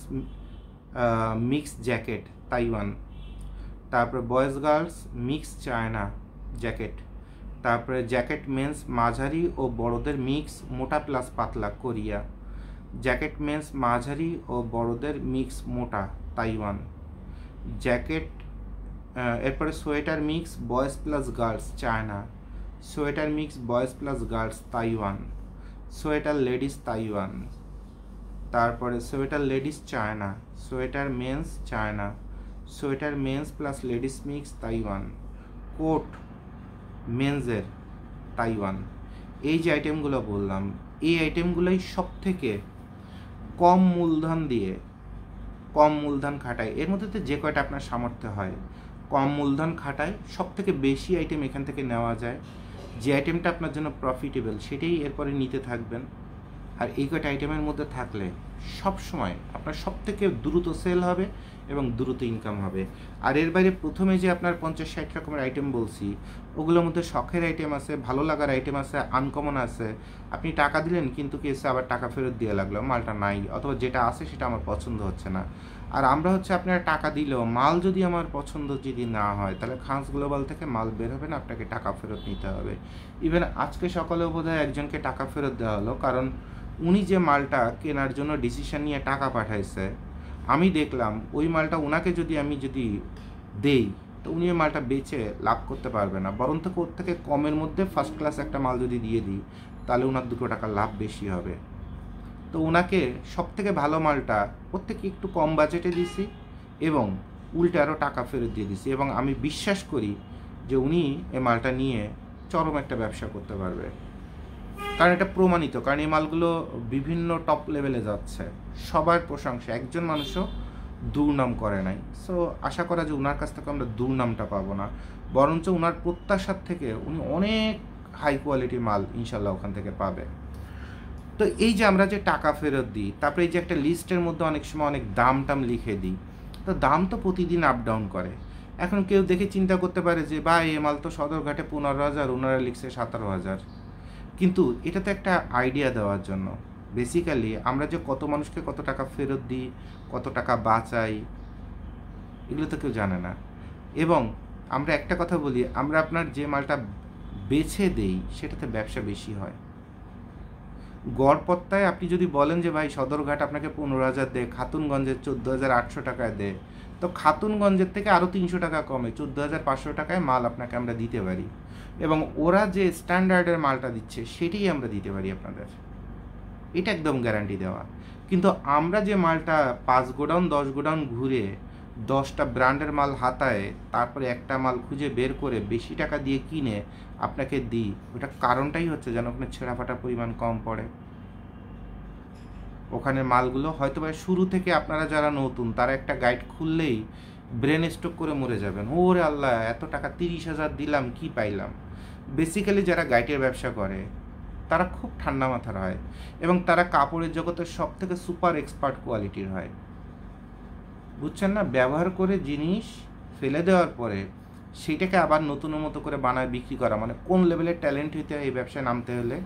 mix jacket Taiwan, তারপরে boys girls mix China jacket, তারপরে জ্যাকেট মেন্স মাঝারি ও বড়দের মিক্স মোটা প্লাস পাতলা কোরিয়া, জ্যাকেট মেন্স মাঝারি ও বড়দের মিক্স মোটা তাইওয়ান, জ্যাকেট এরপরে sweater mix boys plus girls China, sweater mix boys plus girls Taiwan, sweater ladies Taiwan, তারপরে sweater ladies China, sweater men's China, sweater men's plus ladies mix Taiwan, coat মেন্সের তাইওয়ান। এই যে আইটেমগুলো বললাম, এই আইটেমগুলোই সব থেকে কম মূলধন দিয়ে, কম মূলধন খাটায়, এর মধ্যে তো যে কয়টা আপনার সামর্থ্য হয়, কম মূলধন খাটায় সব থেকে বেশি আইটেম এখান থেকে নেওয়া যায়। যে আইটেমটা আপনার জন্য প্রফিটেবল সেটাই এরপরে নিতে থাকবেন। আর এই কয়টা আইটেমের মধ্যে থাকলে সব সময় আপনার সব থেকে দ্রুত সেল হবে এবং দ্রুত ইনকাম হবে। আর এর বাইরে প্রথমে যে আপনার 50-60 রকমের আইটেম বলছি, ওগুলোর মধ্যে শখের আইটেম আছে, ভালো লাগার আইটেম আছে, আনকমন আছে। আপনি টাকা দিলেন কিন্তু কি এসে আবার টাকা ফেরত দিয়ে লাগলো, মালটা নাই, অথবা যেটা আছে সেটা আমার পছন্দ হচ্ছে না। আর আমরা হচ্ছে আপনারা টাকা দিলেও মাল যদি আমার পছন্দ যদি না হয়, তাহলে খান্স গ্লোবাল থেকে মাল বের হবে না, আপনাকে টাকা ফেরত নিতে হবে। ইভেন আজকে সকালেও বোধহয় একজনকে টাকা ফেরত দেওয়া হলো, কারণ উনি যে মালটা কেনার জন্য ডিসিশন নিয়ে টাকা পাঠাইছে, আমি দেখলাম ওই মালটা ওনাকে যদি আমি দেই, তো উনি ওই মালটা বেচে লাভ করতে পারবে না, বরং ওর থেকে কমের মধ্যে ফার্স্ট ক্লাস একটা মাল যদি দিয়ে দিই, তাহলে ওনার 2 টাকা লাভ বেশি হবে। তো ওনাকে সব থেকে ভালো মালটা ওর থেকে একটু কম বাজেটে দিছি এবং উল্টে আরও টাকা ফেরত দিয়ে দিছি, এবং আমি বিশ্বাস করি যে উনি এই মালটা নিয়ে চরম একটা ব্যবসা করতে পারবে। কারণ এটা প্রমাণিত, কারণ এই মালগুলো বিভিন্ন টপ লেভেলে যাচ্ছে, সবার প্রশংসা, একজন মানুষও দুর্নাম করে নাই। সো আশা করা যে ওনার কাছ থেকে আমরা দুর্নামটা পাবো না, বরঞ্চ ওনার প্রত্যাশার থেকে উনি অনেক হাই কোয়ালিটির মাল ইনশাল্লাহ ওখান থেকে পাবে। তো এই যে আমরা যে টাকা ফেরত দিই, তারপরে এই যে একটা লিস্টের মধ্যে অনেক সময় অনেক দাম টাম লিখে দিই, তো দাম তো প্রতিদিন আপ ডাউন করে। এখন কেউ দেখে চিন্তা করতে পারে যে ভাই এই মাল তো সদরঘাটে 15,000, ওনারা লিখছে 17,000। কিন্তু এটা তো একটা আইডিয়া দেওয়ার জন্য। বেসিক্যালি আমরা যে কত মানুষকে কত টাকা ফেরত দিই, কত টাকা বাঁচাই, এগুলো তো কেউ জানে না। এবং আমরা একটা কথা বলি, আমরা আপনার যে মালটা বেছে দেই সেটাতে ব্যবসা বেশি হয়। গড়পত্তায় আপনি যদি বলেন যে ভাই সদরঘাট আপনাকে 15,000 দেয়, খাতুনগঞ্জের 14,800 টাকায় দেয়, তো খাতুনগঞ্জের থেকে আরও 300 টাকা কমে 14,500 টাকায় মাল আপনাকে আমরা দিতে পারি, এবং ওরা যে স্ট্যান্ডার্ডের মালটা দিচ্ছে সেটাই আমরা দিতে পারি আপনাদের, এটা একদম গ্যারান্টি দেওয়া। কিন্তু আমরা যে মালটা 5 গোডাউন 10 গোডাউন ঘুরে 10টা ব্র্যান্ডের মাল হাতায়, তারপরে একটা মাল খুঁজে বের করে বেশি টাকা দিয়ে কিনে আপনাকে দিই, ওটা কারণটাই হচ্ছে যেন ওখানে ছেঁড়াফাটা পরিমাণ কম পড়ে। ওখানে মালগুলো হয়তো বা শুরু থেকে আপনারা যারা নতুন, তারা একটা গাইড খুললেই ব্রেন স্ট্রোক করে মরে যাবেন, ওরে আল্লাহ এত টাকা 30,000 দিলাম কি পাইলাম। বেসিক্যালি যারা গাইডের ব্যবসা করে তারা খুব ঠান্ডা মাথার হয়, এবং তারা কাপড়ের জগতের সব থেকে সুপার এক্সপার্ট কোয়ালিটির হয়, বুঝছেন না? ব্যবহার করে জিনিস ফেলে দেওয়ার পরে সেইটাকে আবার নতুনের মতো করে বানায় বিক্রি করা, মানে কোন লেভেলের ট্যালেন্ট হইতে হয় এই ব্যবসায় নামতে হলে।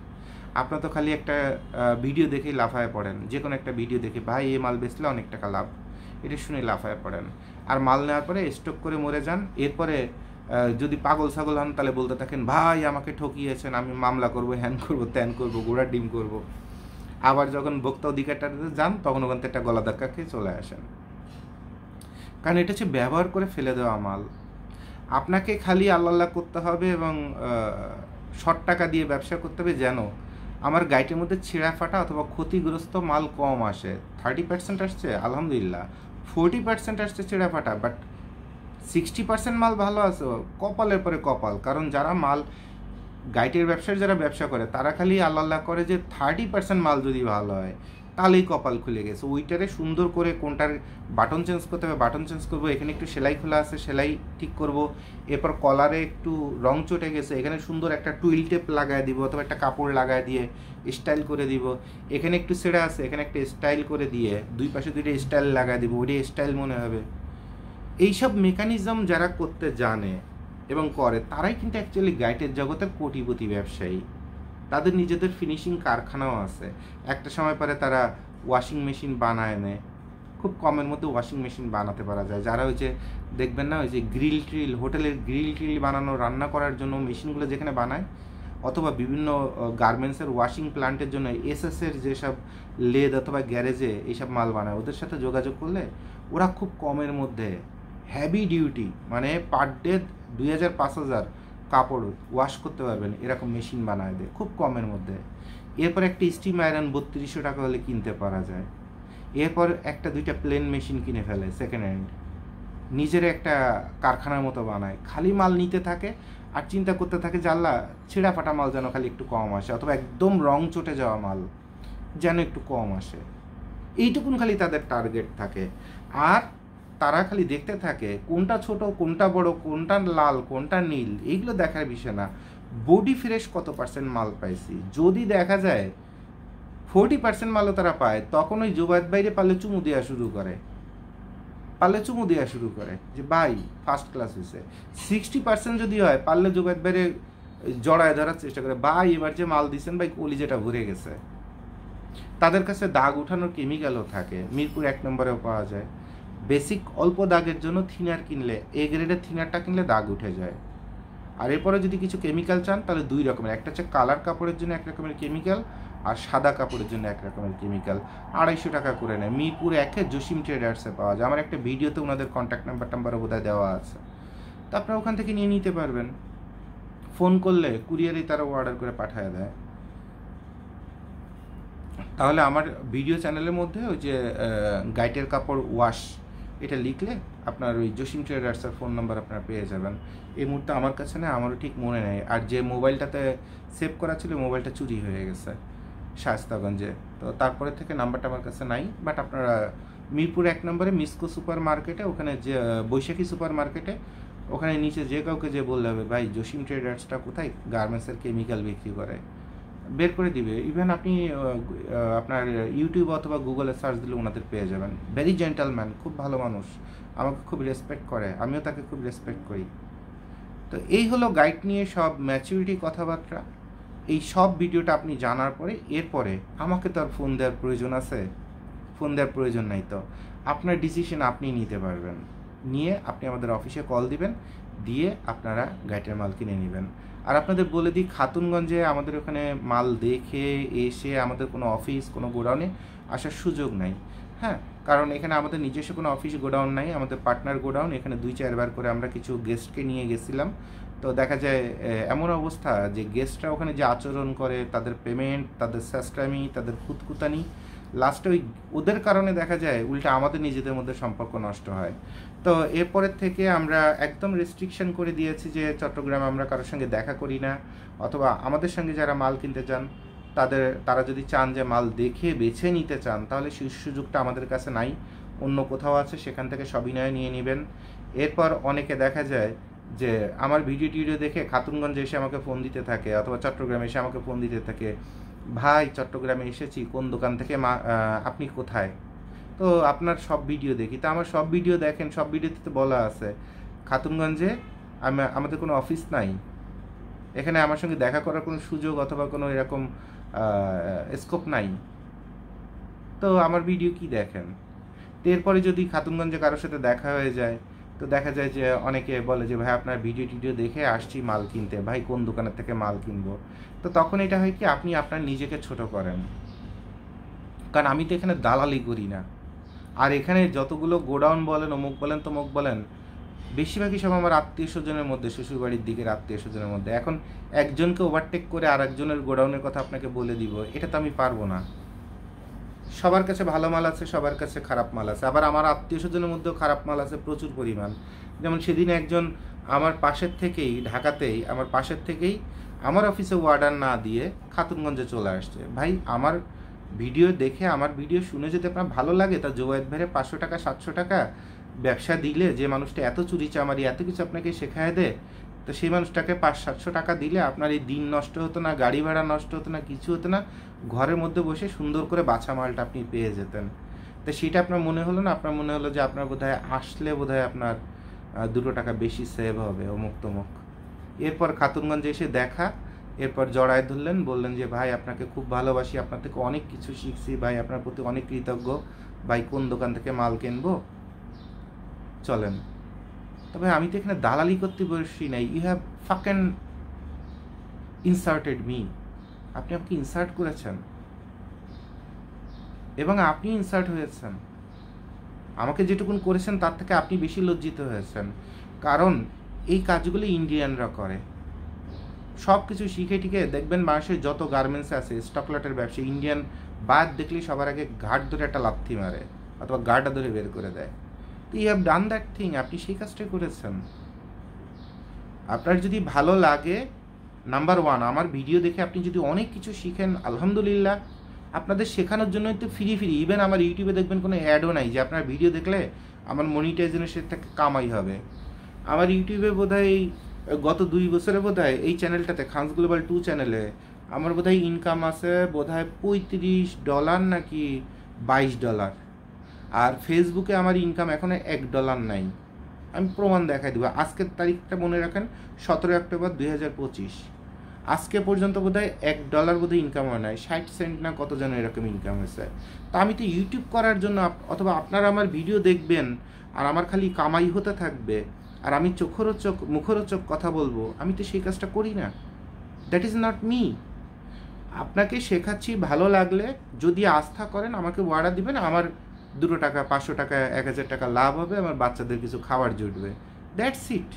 আপনারা তো খালি একটা ভিডিও দেখেই লাফায় পড়েন, যে কোনো একটা ভিডিও দেখে ভাই এই মাল বেচলে অনেক টাকা লাভ, এটা শুনে লাফায় পড়েন, আর মাল নেওয়ার পরে স্টক করে মরে যান। এরপরে যদি পাগল ছাগল হন তাহলে বলতে থাকেন ভাই আমাকে ঠকিয়েছেন, আমি মামলা করব, হ্যান করব, ত্যান করব, গোড়ার ডিম করব। আবার যখন ভোক্তা অধিকারটাতে যান তখন ওখান থেকে একটা গলা ধাক্কা খেয়ে চলে আসেন। কারণ এটা হচ্ছে ব্যবহার করে ফেলে দেওয়া মাল। আপনাকে খালি আল্লাহ করতে হবে এবং শর্ট টাকা দিয়ে ব্যবসা করতে হবে, যেন আমার গাইটের মধ্যে ছেঁড়া ফাটা অথবা ক্ষতিগ্রস্ত মাল কম আসে। 30% আসছে আলহামদুলিল্লাহ, 40% আসছে ছেঁড়া ফাটা, বাট 60% মাল ভালো আছে, কপালের পরে কপাল। কারণ যারা মাল গাইটের ব্যবসার যারা ব্যবসা করে তারা খালি আল্লাহ করে যে 30% মাল যদি ভালো হয়, তাহলেই কপাল খুলে গেছে। ওইটারে সুন্দর করে কোনটার বাটন চেঞ্জ করতে হবে বাটন চেঞ্জ করবো, এখানে একটু সেলাই খোলা আছে সেলাই ঠিক করব, এরপর কলারে একটু রং চটে গেছে এখানে সুন্দর একটা টুইল টেপ লাগায় দিব অথবা একটা কাপড় লাগায় দিয়ে স্টাইল করে দিব, এখানে একটু ছেঁড়া আছে এখানে একটা স্টাইল করে দিয়ে দুই পাশে দুইটা স্টাইল লাগায় দিব, ওইটা স্টাইল মনে হবে। এইসব মেকানিজম যারা করতে জানে এবং করে তারাই কিন্তু অ্যাকচুয়ালি গাইটের জগতের কোটিপতি ব্যবসায়ী। তাদের নিজেদের ফিনিশিং কারখানাও আছে। একটা সময় পরে তারা ওয়াশিং মেশিন বানায় নেয়, খুব কমের মধ্যে ওয়াশিং মেশিন বানাতে পারা যায়। যারা ওই যে দেখবেন না ওই যে গ্রিল ট্রিল, হোটেলের গ্রিল ট্রিল বানানো, রান্না করার জন্য মেশিনগুলো যেখানে বানায়, অথবা বিভিন্ন গার্মেন্টসের ওয়াশিং প্ল্যান্টের জন্য এসএসের যেসব লেদ অথবা গ্যারেজে এইসব মাল বানায়, ওদের সাথে যোগাযোগ করলে ওরা খুব কমের মধ্যে হেভি ডিউটি মানে পার ডে 2000-5000 কাপড় ওয়াশ করতে পারবেন এরকম মেশিন বানায় দেয় খুব কমের মধ্যে। এরপর একটা স্টিম আয়রন 3200 টাকা হলে কিনতে পারা যায়। এরপর একটা দুইটা প্লেন মেশিন কিনে ফেলে সেকেন্ড হ্যান্ড, নিজের একটা কারখানার মতো বানায়, খালি মাল নিতে থাকে আর চিন্তা করতে থাকে যে আল্লাহ ছেঁড়া ফাটা মাল যেন খালি একটু কম আসে, অথবা একদম রং চটে যাওয়া মাল যেন একটু কম আসে, এইটুকুন খালি তাদের টার্গেট থাকে। আর তারা খালি দেখতে থাকে কোনটা ছোট কোনটা বড় কোনটা লাল কোনটা নীল, এইগুলো দেখার বিষয় না, বডি ফ্রেশ কত পার্সেন্ট মাল পাইছি। যদি দেখা যায় 40% মালও তারা পায়, তখন ওই জুবায়েত বাইরে পারলে চুমু দেওয়া শুরু করে যে ভাই ফার্স্ট ক্লাস হয়েছে। 60% যদি হয় পারলে জুবায়েত বাইরে জড়ায় ধরার চেষ্টা করে, ভাই এবার যে মাল দিচ্ছেন ভাই কলিজাটা ভরে গেছে। তাদের কাছে দাগ উঠানোর কেমিক্যালও থাকে, মিরপুর 1 নম্বরেও পাওয়া যায়। বেসিক অল্প দাগের জন্য থিনার কিনলে, এ গ্রেডের থিনারটা কিনলে দাগ উঠে যায়। আর এরপরে যদি কিছু কেমিক্যাল চান তাহলে 2 রকমের, একটা হচ্ছে কালার কাপড়ের জন্য 1 রকমের কেমিক্যাল, আর সাদা কাপড়ের জন্য 1 রকমের কেমিক্যাল। 250 টাকা করে নেয়। মিরপুর 1-এ জসিম ট্রেডার্সে পাওয়া যায়। আমার একটা ভিডিওতে ওনাদের কন্ট্যাক্ট নাম্বারও বোধহয় দেওয়া আছে, তো আপনারা ওখান থেকে নিয়ে নিতে পারবেন। ফোন করলে কুরিয়ারেই তারা অর্ডার করে পাঠিয়ে দেয়। তাহলে আমার ভিডিও চ্যানেলের মধ্যে ওই যে গাইটের কাপড় ওয়াশ এটা লিখলে আপনার ওই জসিম ট্রেডার্সের ফোন নাম্বার আপনারা পেয়ে যাবেন। এই মুহূর্তে আমার কাছে না, আমারও ঠিক মনে নেই। আর যে মোবাইলটাতে সেভ করা ছিল মোবাইলটা চুরি হয়ে গেছে শায়েস্তাগঞ্জে, তো তারপরে থেকে নাম্বারটা আমার কাছে নাই। বাট আপনারা মিরপুর 1 নম্বরে মিসকো সুপার মার্কেটে, ওখানে যে বৈশাখী সুপার মার্কেটে, ওখানে নিচে যে কাউকে যে বললে হবে ভাই জসিম ট্রেডার্সটা কোথায়, গার্মেন্টসের কেমিক্যাল বিক্রি করে, বের করে দিবে। ইভেন আপনি আপনার ইউটিউব অথবা গুগলে সার্চ দিলে ওনাদের পেয়ে যাবেন। ভেরি জেন্টালম্যান, খুব ভালো মানুষ, আমাকে খুব রেসপেক্ট করে, আমিও তাকে খুব রেসপেক্ট করি। তো এই হলো গাইড নিয়ে সব ম্যাচুরিটি কথাবার্তা। এই সব ভিডিওটা আপনি জানার পরে এরপরে আমাকে তো আর ফোন দেওয়ার প্রয়োজন আছে? ফোন দেওয়ার প্রয়োজন নাই। তো আপনার ডিসিশন আপনি নিতে পারবেন, নিয়ে আপনি আমাদের অফিসে কল দিবেন, দিয়ে আপনারা গাইডের মাল কিনে নেবেন। আর আপনাদের বলে দিই, খাতুনগঞ্জে আমাদের ওখানে মাল দেখে এসে আমাদের কোনো অফিস কোনো গোডাউনে আসার সুযোগ নাই। হ্যাঁ, কারণ এখানে আমাদের নিজস্ব কোনো অফিস গোডাউন নাই, আমাদের পার্টনার গোডাউন। এখানে 2-4 বার করে আমরা কিছু গেস্টকে নিয়ে গেছিলাম, তো দেখা যায় এমন অবস্থা যে গেস্টরা ওখানে যে আচরণ করে, তাদের পেমেন্ট, তাদের স্যাস্টামি, তাদের খুঁতখুতানি, লাস্টে ওই ওদের কারণে দেখা যায় উল্টা আমাদের নিজেদের মধ্যে সম্পর্ক নষ্ট হয়। তো এরপরের থেকে আমরা একদম রেস্ট্রিকশন করে দিয়েছি যে চট্টগ্রামে আমরা কারোর সঙ্গে দেখা করি না, অথবা আমাদের সঙ্গে যারা মাল কিনতে চান তারা যদি চান যে মাল দেখে বেছে নিতে চান, তাহলে সেই সুযোগটা আমাদের কাছে নাই, অন্য কোথাও আছে, সেখান থেকে সবিনয়ে নিয়ে নেবেন। এরপর অনেকে দেখা যায় যে আমার ভিডিও দেখে খাতুনগঞ্জে এসে আমাকে ফোন দিতে থাকে, অথবা চট্টগ্রামে এসে আমাকে ফোন দিতে থাকে, ভাই চট্টগ্রামে এসেছি, কোন দোকান থেকে আপনি কোথায়? তো আপনার সব ভিডিও দেখি, তা আমার সব ভিডিও দেখেন, সব ভিডিওতে তো বলা আছে খাতুনগঞ্জে আমাদের কোনো অফিস নাই, এখানে আমার সঙ্গে দেখা করার কোনো সুযোগ অথবা কোনো এরকম স্কোপ নাই, তো আমার ভিডিও কি দেখেন? তো এরপরে যদি খাতুনগঞ্জে কারোর সাথে দেখা হয়ে যায়, তো দেখা যায় যে অনেকে বলে যে ভাই আপনার ভিডিও দেখে আসছি মাল কিনতে, ভাই কোন দোকানের থেকে মাল কিনবো? তো তখন এটা হয় কি, আপনি আপনার নিজেকে ছোট করেন, কারণ আমি তো এখানে দালালি করি না। আর এখানে যতগুলো গোডাউন বলেন, অমুক বলেন তমুক বলেন, বেশিরভাগই সব আমার আত্মীয় স্বজনের মধ্যে, শ্বশুরবাড়ির দিকের আত্মীয় স্বজনের মধ্যে। এখন একজনকে ওভারটেক করে আর একজনের গোডাউনের কথা আপনাকে বলে দিব, এটা তো আমি পারবো না। সবার কাছে ভালো মাল আছে, সবার কাছে খারাপ মাল আছে, আবার আমার আত্মীয় স্বজনের মধ্যেও খারাপ মাল আছে প্রচুর পরিমাণ। যেমন সেদিন একজন আমার পাশের থেকেই, ঢাকাতেই আমার পাশের থেকেই আমার অফিসে অর্ডার না দিয়ে খাতুনগঞ্জে চলে আসছে। ভাই আমার ভিডিও দেখে আমার ভিডিও শুনে যদি আপনার ভালো লাগে, তা জোবায়েদ ভাইয়ের 500 টাকা 700 টাকা ব্যবসা দিলে, যে মানুষটা এত চুরি চামারি এত কিছু আপনাকে শেখায় দেয়, তো সেই মানুষটাকে 500-700 টাকা দিলে আপনার এই দিন নষ্ট হতো না, গাড়ি ভাড়া নষ্ট হতো না, কিছু হতো না, ঘরের মধ্যে বসে সুন্দর করে বাছা মালটা আপনি পেয়ে যেতেন। তো সেটা আপনার মনে হলো না, আপনার মনে হলো যে আপনার বোধহয় আসলে বোধহয় আপনার 2 টাকা বেশি সেভ হবে অমুক তমুক। এরপর খাতুনগঞ্জে এসে দেখা, এরপর জড়ায় ধরলেন, বললেন যে ভাই আপনাকে খুব ভালোবাসি, আপনার থেকে অনেক কিছু শিখছি ভাই, আপনার প্রতি অনেক কৃতজ্ঞ ভাই, কোন দোকান থেকে মাল কিনবো চলেন। তবে আমি তো এখানে দালালি করতে বসি নাই, ইউ হ্যাভ ফাকেন ইনসার্টেড মি, আপনি আমাকে ইনসার্ট করেছেন এবং আপনি ইনসার্ট হয়েছেন। আমাকে যেটুকুন করেছেন তার থেকে আপনি বেশি লজ্জিত হয়েছেন, কারণ এই কাজগুলো ইন্ডিয়ানরা করে। সব কিছু শিখে টিকে দেখবেন মানুষের যত গার্মেন্টস আছে, স্টকলটের ব্যবসা, ইন্ডিয়ান বাদ দেখলেই সবার আগে ঘাট ধরে একটা লাথি মারে অথবা গাটা ধরে বের করে দেয়। তো you have done that thing, আপনি সেই কাজটাই করেছেন। আপনার যদি ভালো লাগে, নাম্বার 1, আমার ভিডিও দেখে আপনি যদি অনেক কিছু শিখেন, আলহামদুলিল্লাহ, আপনাদের শেখানোর জন্য একটু ফ্রি ইভেন আমার ইউটিউবে দেখবেন কোনো অ্যাডও নাই যে আপনার ভিডিও দেখলে আমার মনিটাইজেশনের থেকে কামাই হবে। আমার ইউটিউবে বোধহয় গত 2 বছরে বোধহয় এই চ্যানেলটাতে, খানস গ্লোবাল 2 চ্যানেলে আমার বোধহয় ইনকাম আছে বোধহয় $35 নাকি $22, আর ফেসবুকে আমার ইনকাম এখনো $1 নাই। আমি প্রমাণ দেখাই দেবো, আজকের তারিখটা মনে রাখেন 17 অক্টোবর 2025। আজকে পর্যন্ত বোধহয় $1 বোধহয় ইনকাম হয় নাই, 60 সেন্ট না কত যেন এরকম ইনকাম হয়েছে। তা আমি তো ইউটিউব করার জন্য, অথবা আপনারা আমার ভিডিও দেখবেন আর আমার খালি কামাই হতে থাকবে আর আমি মুখরোচক কথা বলবো, আমি তো সেই কাজটা করি না। That is not me. আপনাকে শেখাচ্ছি, ভালো লাগলে যদি আস্থা করেন আমাকে ওয়ার্ডা দিবেন, আমার 2 টাকা 500 টাকা 1000 টাকা লাভ হবে, আমার বাচ্চাদের কিছু খাবার জুটবে, দ্যাটস ইট।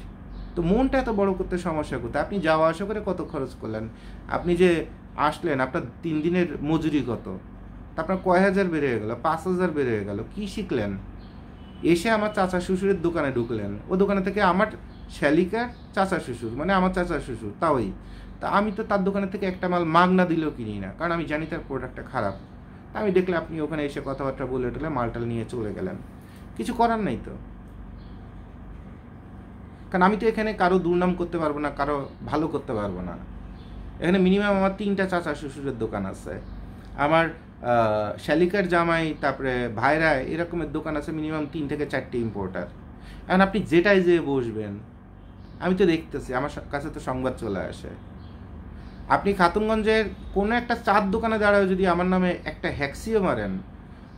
তো মনটা এত বড় করতে সমস্যা করতে, আপনি যাওয়া আসা করে কত খরচ করলেন, আপনি যে আসলেন আপনার 3 দিনের মজুরি কত, তারপর কয় হাজার বেড়ে গেল, 5000 বেড়ে গেল, কি শিখলেন? এসে আমার চাচা শ্বশুরের দোকানে ঢুকলেন, ও দোকানে থেকে আমার শ্যালিকার চাচা শ্বশুর, মানে আমার চাচা শ্বশুর তাওই, তা আমি তো তার দোকানে থেকে একটা মাল মাগনা দিলেও কিনি না, কারণ আমি জানি তার প্রোডাক্টটা খারাপ। আমি দেখলে আপনি ওখানে এসে কথাবার্তা বলে টলে মালটাল নিয়ে চলে গেলেন, কিছু করার নাই তো, কারণ আমি তো এখানে কারো দুর্নাম করতে পারবো না, কারো ভালো করতে পারবো না। এখানে মিনিমাম আমার 3টা চাচা শ্বশুরের দোকান আছে, আমার শ্যালিকার জামাই, তারপরে ভাইরা, এরকমের দোকান আছে মিনিমাম 3 থেকে 4টে ইম্পোর্টার। এখন আপনি যেটাই যেয়ে বসবেন, আমি তো দেখতেছি, আমার কাছে তো সংবাদ চলে আসে। আপনি খাতুনগঞ্জের কোনো একটা চার দোকানে দাঁড়ায় যদি আমার নামে একটা হ্যাক্সিও মারেন,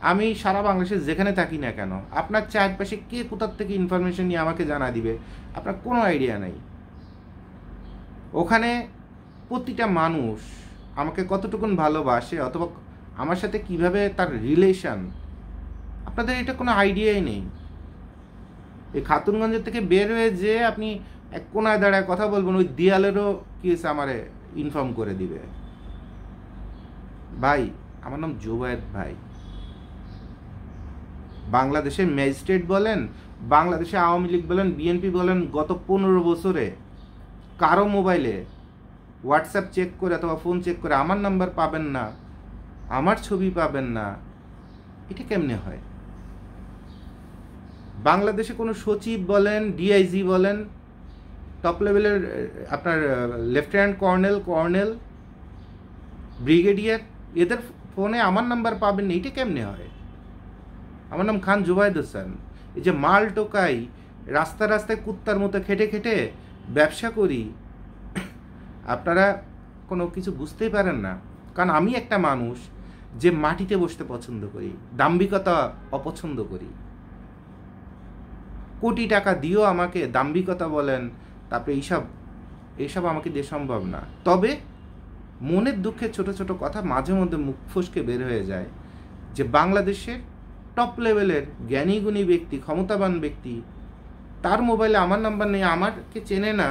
আমি সারা বাংলাদেশে যেখানে থাকি না কেন, আপনার চারপাশে কে কোথার থেকে ইনফরমেশন নিয়ে আমাকে জানা দিবে আপনার কোনো আইডিয়া নাই। ওখানে প্রতিটা মানুষ আমাকে কতটুকুন ভালোবাসে অথবা আমার সাথে কিভাবে তার রিলেশন, আপনাদের এটা কোনো আইডিয়াই নেই। এই খাতুনগঞ্জের থেকে বের হয়ে যে আপনি এক কোনায় দাঁড়ায় কথা বলবেন, ওই দেয়ালেরও কি হয়েছে আমারে ইনফর্ম করে দিবে। ভাই, আমার নাম জোবায়েদ ভাই। বাংলাদেশের ম্যাজিস্ট্রেট বলেন, বাংলাদেশে আওয়ামী লীগ বলেন, বিএনপি বলেন, গত 15 বছরে কারো মোবাইলে হোয়াটসঅ্যাপ চেক করে অথবা ফোন চেক করে আমার নাম্বার পাবেন না, আমার ছবি পাবেন না, এটা কেমনে হয়? বাংলাদেশে কোনো সচিব বলেন, ডিআইজি বলেন, টপ লেভেলের আপনার লেফটেন্যান্ট কর্নেল, ব্রিগেডিয়ার, এদের ফোনে আমার নাম্বার পাবেন না, এটা কেমনে হয়? আমার নাম খান জুবায়েদ হোসেন। এই যে মাল টোকাই, রাস্তায় কুত্তার মতো খেটে খেটে ব্যবসা করি, আপনারা কোনো কিছু বুঝতেই পারেন না। কারণ আমি একটা মানুষ যে মাটিতে বসতে পছন্দ করি, দাম্ভিকতা অপছন্দ করি। কোটি টাকা দিয়েও আমাকে দাম্ভিকতা বলেন, তারপরে এইসব আমাকে দিয়ে সম্ভব না। তবে মনের দুঃখে ছোট ছোট কথা মাঝে মধ্যে মুখ ফসকে বের হয়ে যায় যে বাংলাদেশের টপ লেভেলের জ্ঞানী গুণী ব্যক্তি, ক্ষমতাবান ব্যক্তি, তার মোবাইলে আমার নাম্বার নেই, আমাকে চেনে না।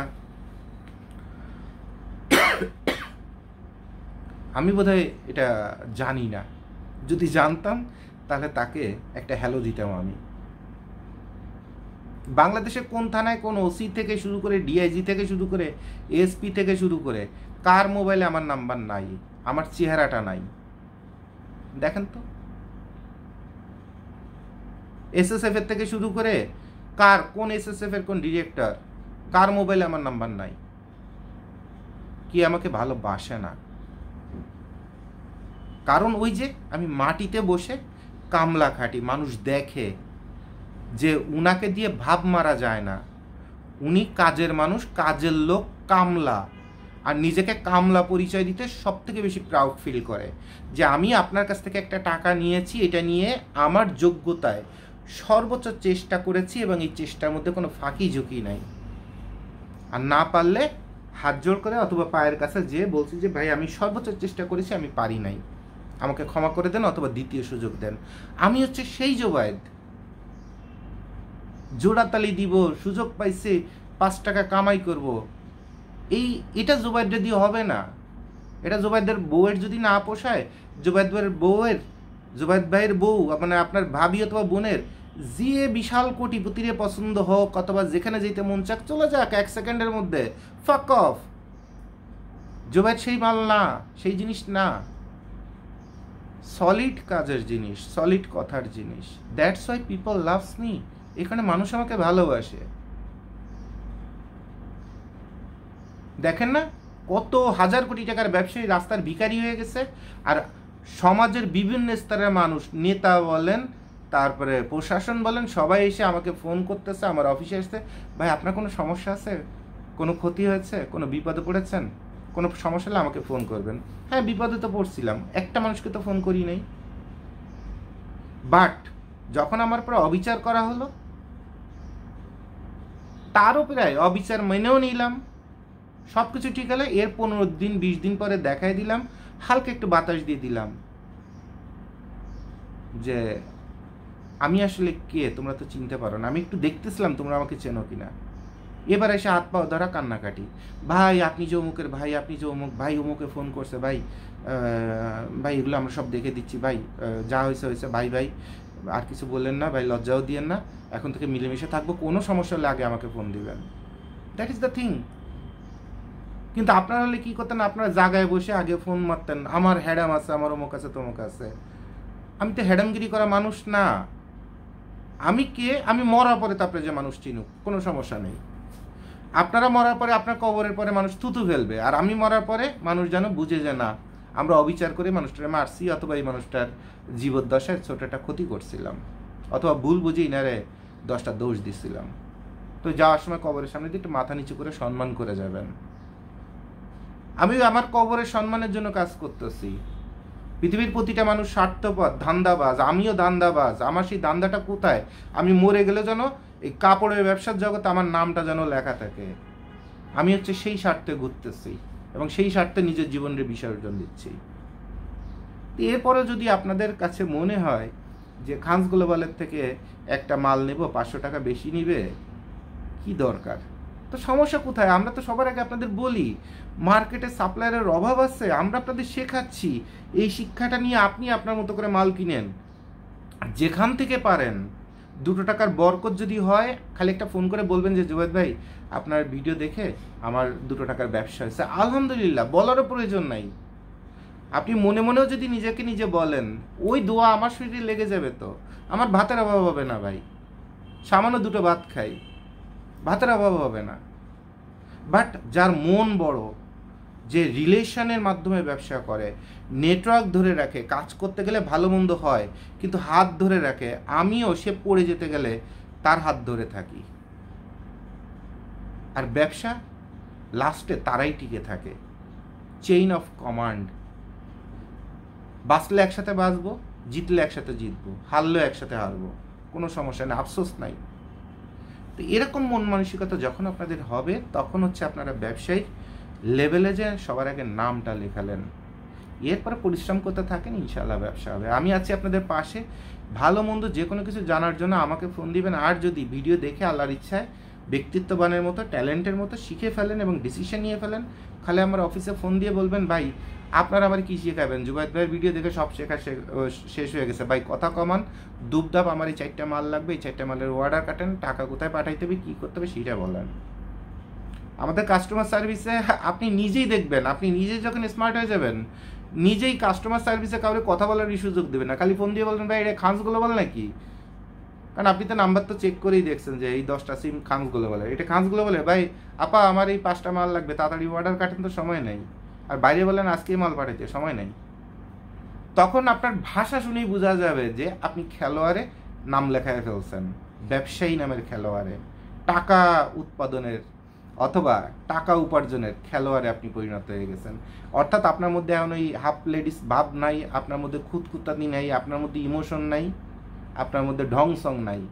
আমি বোধহয় এটা জানি না, যদি জানতাম তাহলে তাকে একটা হ্যালো দিতাম। আমি বাংলাদেশে কোন থানায় কোন ওসি থেকে শুরু করে, ডিআইজি থেকে শুরু করে, এসপি থেকে শুরু করে, কার মোবাইলে আমার নাম্বার নাই, আমার চেহারাটা নাই? দেখেন তো, এসএসএফ এর থেকে শুরু করে কোন এসএসএফ এর কোন ডিরেক্টর, কার মোবাইলে আমার নাম্বার নাই? কি আমাকে ভালোবাসে না? কারণ ওই যে আমি মাটিতে বসে কামলা খাটি, মানুষ দেখে যে উনাকে দিয়ে ভাব মারা যায় না, উনি কাজের মানুষ, কাজের লোক, কামলা। আর নিজেকে কামলা পরিচয় দিতে সব থেকে বেশি প্রাউড ফিল করে যে আমি আপনার কাছ থেকে একটা টাকা নিয়েছি, এটা নিয়ে আমার যোগ্যতায় সর্বোচ্চ চেষ্টা করেছি এবং এই চেষ্টার মধ্যে কোনো ফাঁকি ঝুঁকি নাই। আর না পারলে হাত জোড় করে অথবা পায়ের কাছে যে বলছি যে ভাই আমি সর্বোচ্চ চেষ্টা করেছি, আমি পারি নাই, আমাকে ক্ষমা করে দেন অথবা দ্বিতীয় সুযোগ দেন। আমি হচ্ছে সেই জোবায়েদ, জোড়াতালি দিব, সুযোগ পাইছে 5 টাকা কামাই করব, এটা জোবায়েদটা দিয়ে হবে না। এটা জোবায়েদের বউয়ের যদি না পোষায়, জোবায়েদ ভাইয়ের বউ মানে আপনার ভাবি অথবা বোনের যে বিশাল কোটিপতিরে পছন্দ হোক অথবা যেখানে যেতে মন চাক চলে যাক 1 সেকেন্ডের মধ্যে, ফাক অফ। জোবায়েদ সেই মাল না, সেই জিনিস না, সলিড কাজের জিনিস, সলিড কথার জিনিস। That's why people loves me. এখানে মানুষ আমাকে ভালোবাসে। দেখেন না কত হাজার কোটি টাকার ব্যবসায়ী রাস্তার ভিখারি হয়ে গেছে, আর সমাজের বিভিন্ন স্তরের মানুষ, নেতা বলেন, তারপরে প্রশাসন বলেন, সবাই এসে আমাকে ফোন করতেছে, আমার অফিসে আসতে, ভাই আপনার কোনো সমস্যা আছে, কোনো ক্ষতি হয়েছে, কোনো বিপদে পড়েছেন, কোনো সমস্যা হলে আমাকে ফোন করবেন। হ্যাঁ বিপদে তো পড়ছিলাম, একটা মানুষকে তো ফোন করি নাই। বাট যখন আমার পর অবিচার করা হলো, তারও প্রায় অবিচার মেনেও নিলাম, সব কিছু ঠিক হলে এর 15 দিন 20 দিন পরে দেখাই দিলাম, হালকা একটু বাতাস দিয়ে দিলাম যে আমি আসলে কে তোমরা তো চিনতে পারো না, আমি একটু দেখতেছিলাম তোমরা আমাকে চেনো কিনা। এবার এসে হাত পা ধরা কান্নাকাটি, ভাই আপনি যে অমুকের ভাই, আপনি যে অমুক ভাই, অমুকে ফোন করছে ভাই, ভাই এগুলো আমরা সব দেখে দিচ্ছি ভাই, যা হয়েছে হয়েছে ভাই, ভাই আর কিছু বললেন না ভাই, লজ্জাও দিয়েন না, এখন থেকে মিলেমিশে থাকবো, কোনো সমস্যা হলে আগে আমাকে ফোন দিবেন। That is the thing. কিন্তু আপনারা হলে কী করতেন, আপনারা জায়গায় বসে আগে ফোন মারতেন, আমার হ্যাডাম আছে, আমার অমুক আছে, তমুক আছে। আমি তো হ্যাডামগিরি করা মানুষ না। আমি কে, আমি মরার পরে তারপরে যে মানুষ চিনুক, কোনো সমস্যা নেই। আপনারা মরার পরে আপনার কবরের পরে মানুষ থুতু ফেলবে, আর আমি মরার পরে মানুষ যেন বুঝে যে না আমরা অবিচার করে মানুষটাকে মারছি, অথবা এই মানুষটার জীবদ্দশায় ছোট একটা ক্ষতি করছিলাম, অথবা ভুল বুঝে ইনারে 10টা দোষ দিছিলাম। তো যাওয়ার সময় কবরের সামনে দিয়ে একটু মাথা নিচু করে সম্মান করে যাবেন। আমি আমার কবরের সম্মানের জন্য কাজ করতেছি। পৃথিবীর প্রতিটা মানুষ স্বার্থপর, ধান্দাবাজ, আমিও ধান্দাবাজ। আমার সেই ধান্দাটা কোথায়, আমি মরে গেলে যেন এই কাপড়ের ব্যবসার জগতে আমার নামটা যেন লেখা থাকে। আমি হচ্ছে সেই স্বার্থে ঘুরতেছি এবং সেই স্বার্থে নিজের জীবনের বিসর্জন দিচ্ছি। এরপরে যদি আপনাদের কাছে মনে হয় যে খানস গ্লোবালের থেকে একটা মাল নেব 500 টাকা বেশি নিবে, কি দরকার, তো সমস্যা কোথায়? আমরা তো সবার আগে আপনাদের বলি মার্কেটে সাপ্লায়ারের অভাব আছে, আমরা আপনাদের শেখাচ্ছি, এই শিক্ষাটা নিয়ে আপনি আপনার মতো করে মাল কিনেন, যেখান থেকে পারেন। 2 টাকার বরকত যদি হয়, খালি একটা ফোন করে বলবেন যে জুবায়েদ ভাই আপনার ভিডিও দেখে আমার 2 টাকার ব্যবসা হয়েছে, আলহামদুলিল্লাহ, বলারও প্রয়োজন নাই। আপনি মনে মনেও যদি নিজেকে নিজে বলেন, ওই দোয়া আমার শরীরে লেগে যাবে, তো আমার ভাতের অভাব হবে না ভাই, সামান্য 2টো ভাত খাই, ভাতের অভাব হবে না। বাট যার মন বড়, যে রিলেশনের মাধ্যমে ব্যবসা করে, নেটওয়ার্ক ধরে রাখে, কাজ করতে গেলে ভালো মন্দ হয় কিন্তু হাত ধরে রাখে, আমিও সে পড়ে যেতে গেলে তার হাত ধরে থাকি। আর ব্যবসা লাস্টে তারাই টিকে থাকে, চেইন অফ কমান্ড। বাঁচলে একসাথে বাঁচবো, জিতলে একসাথে জিতবো, হারলেও একসাথে হারবো, কোনো সমস্যা নেই, আফসোস নাই। তো এরকম মন মানসিকতা যখন আপনাদের হবে, তখন হচ্ছে আপনারা ব্যবসায়িক লেভেলে যে সবার আগে নামটা লেখালেন, এরপরে পরিশ্রম করতে থাকেন, ইনশাআল্লাহ ব্যবসা হবে। আমি আছি আপনাদের পাশে। ভালো মন্দ যে কোনো কিছু জানার জন্য আমাকে ফোন দিবেন। আর যদি ভিডিও দেখে আল্লাহর ইচ্ছায় ব্যক্তিত্ববানের মতো, ট্যালেন্টের মতো শিখে ফেলেন এবং ডিসিশন নিয়ে ফেলেন, খালি আমার অফিসে ফোন দিয়ে বলবেন ভাই আপনারা আবার কী শেখাবেন, জুবায়েদ ভাইয়ের ভিডিও দেখে সব শেখা শেষ হয়ে গেছে, ভাই কথা কমান, দুপদাপ আমার এই 4টা মাল লাগবে, এই 4টা মালের অর্ডার কাটেন, টাকা কোথায় পাঠাইতে হবে, কী করতে হবে সেটা বলেন। আমাদের কাস্টমার সার্ভিসে আপনি নিজেই দেখবেন, আপনি নিজেই যখন স্মার্ট হয়ে যাবেন, নিজেই কাস্টমার সার্ভিসে কাউরে কথা বলারই সুযোগ দেবে না, খালি ফোন দিয়ে বলবেন ভাই এটা খানস গ্লোবাল নাকি, কারণ আপনি তো নাম্বার তো চেক করেই দেখছেন যে এই 10টা সিম খানস গ্লোবালে, এটা খানস গ্লোবালে ভাই আপা আমার এই 5টা মাল লাগবে তাড়াতাড়ি অর্ডার কাটেন, তো সময় নেই। আর বাইরে বলেন আজকেই মাল পাঠাইতে, সময় নেই। তখন আপনার ভাষা শুনেই বোঝা যাবে যে আপনি খেলোয়াড়ে নাম লেখায় ফেলছেন, ব্যবসায়ী নামের খেলোয়াড়ে, টাকা উৎপাদনের অথবা টাকা উপার্জনের খেলোয়াড়ে আপনি পরিণত হয়ে গেছেন। অর্থাৎ আপনার মধ্যে এখন ওই হাফ লেডিস ভাব নাই, আপনার মধ্যে খুঁতখুঁতানি নাই, আপনার মধ্যে ইমোশন নাই, আপনার মধ্যে ঢং সং নাই।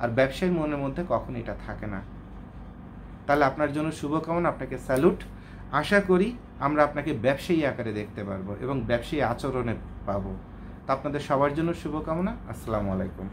আর ব্যবসায়ীর মনের মধ্যে কখন এটা থাকে না। তাহলে আপনার জন্য শুভকামনা, আপনাকে স্যালুট। আশা করি আমরা আপনাকে ব্যবসায়ী আকারে দেখতে পারবো এবং ব্যবসায়ী আচরণে পাবো। তো আপনাদের সবার জন্য শুভকামনা। আসসালামু আলাইকুম।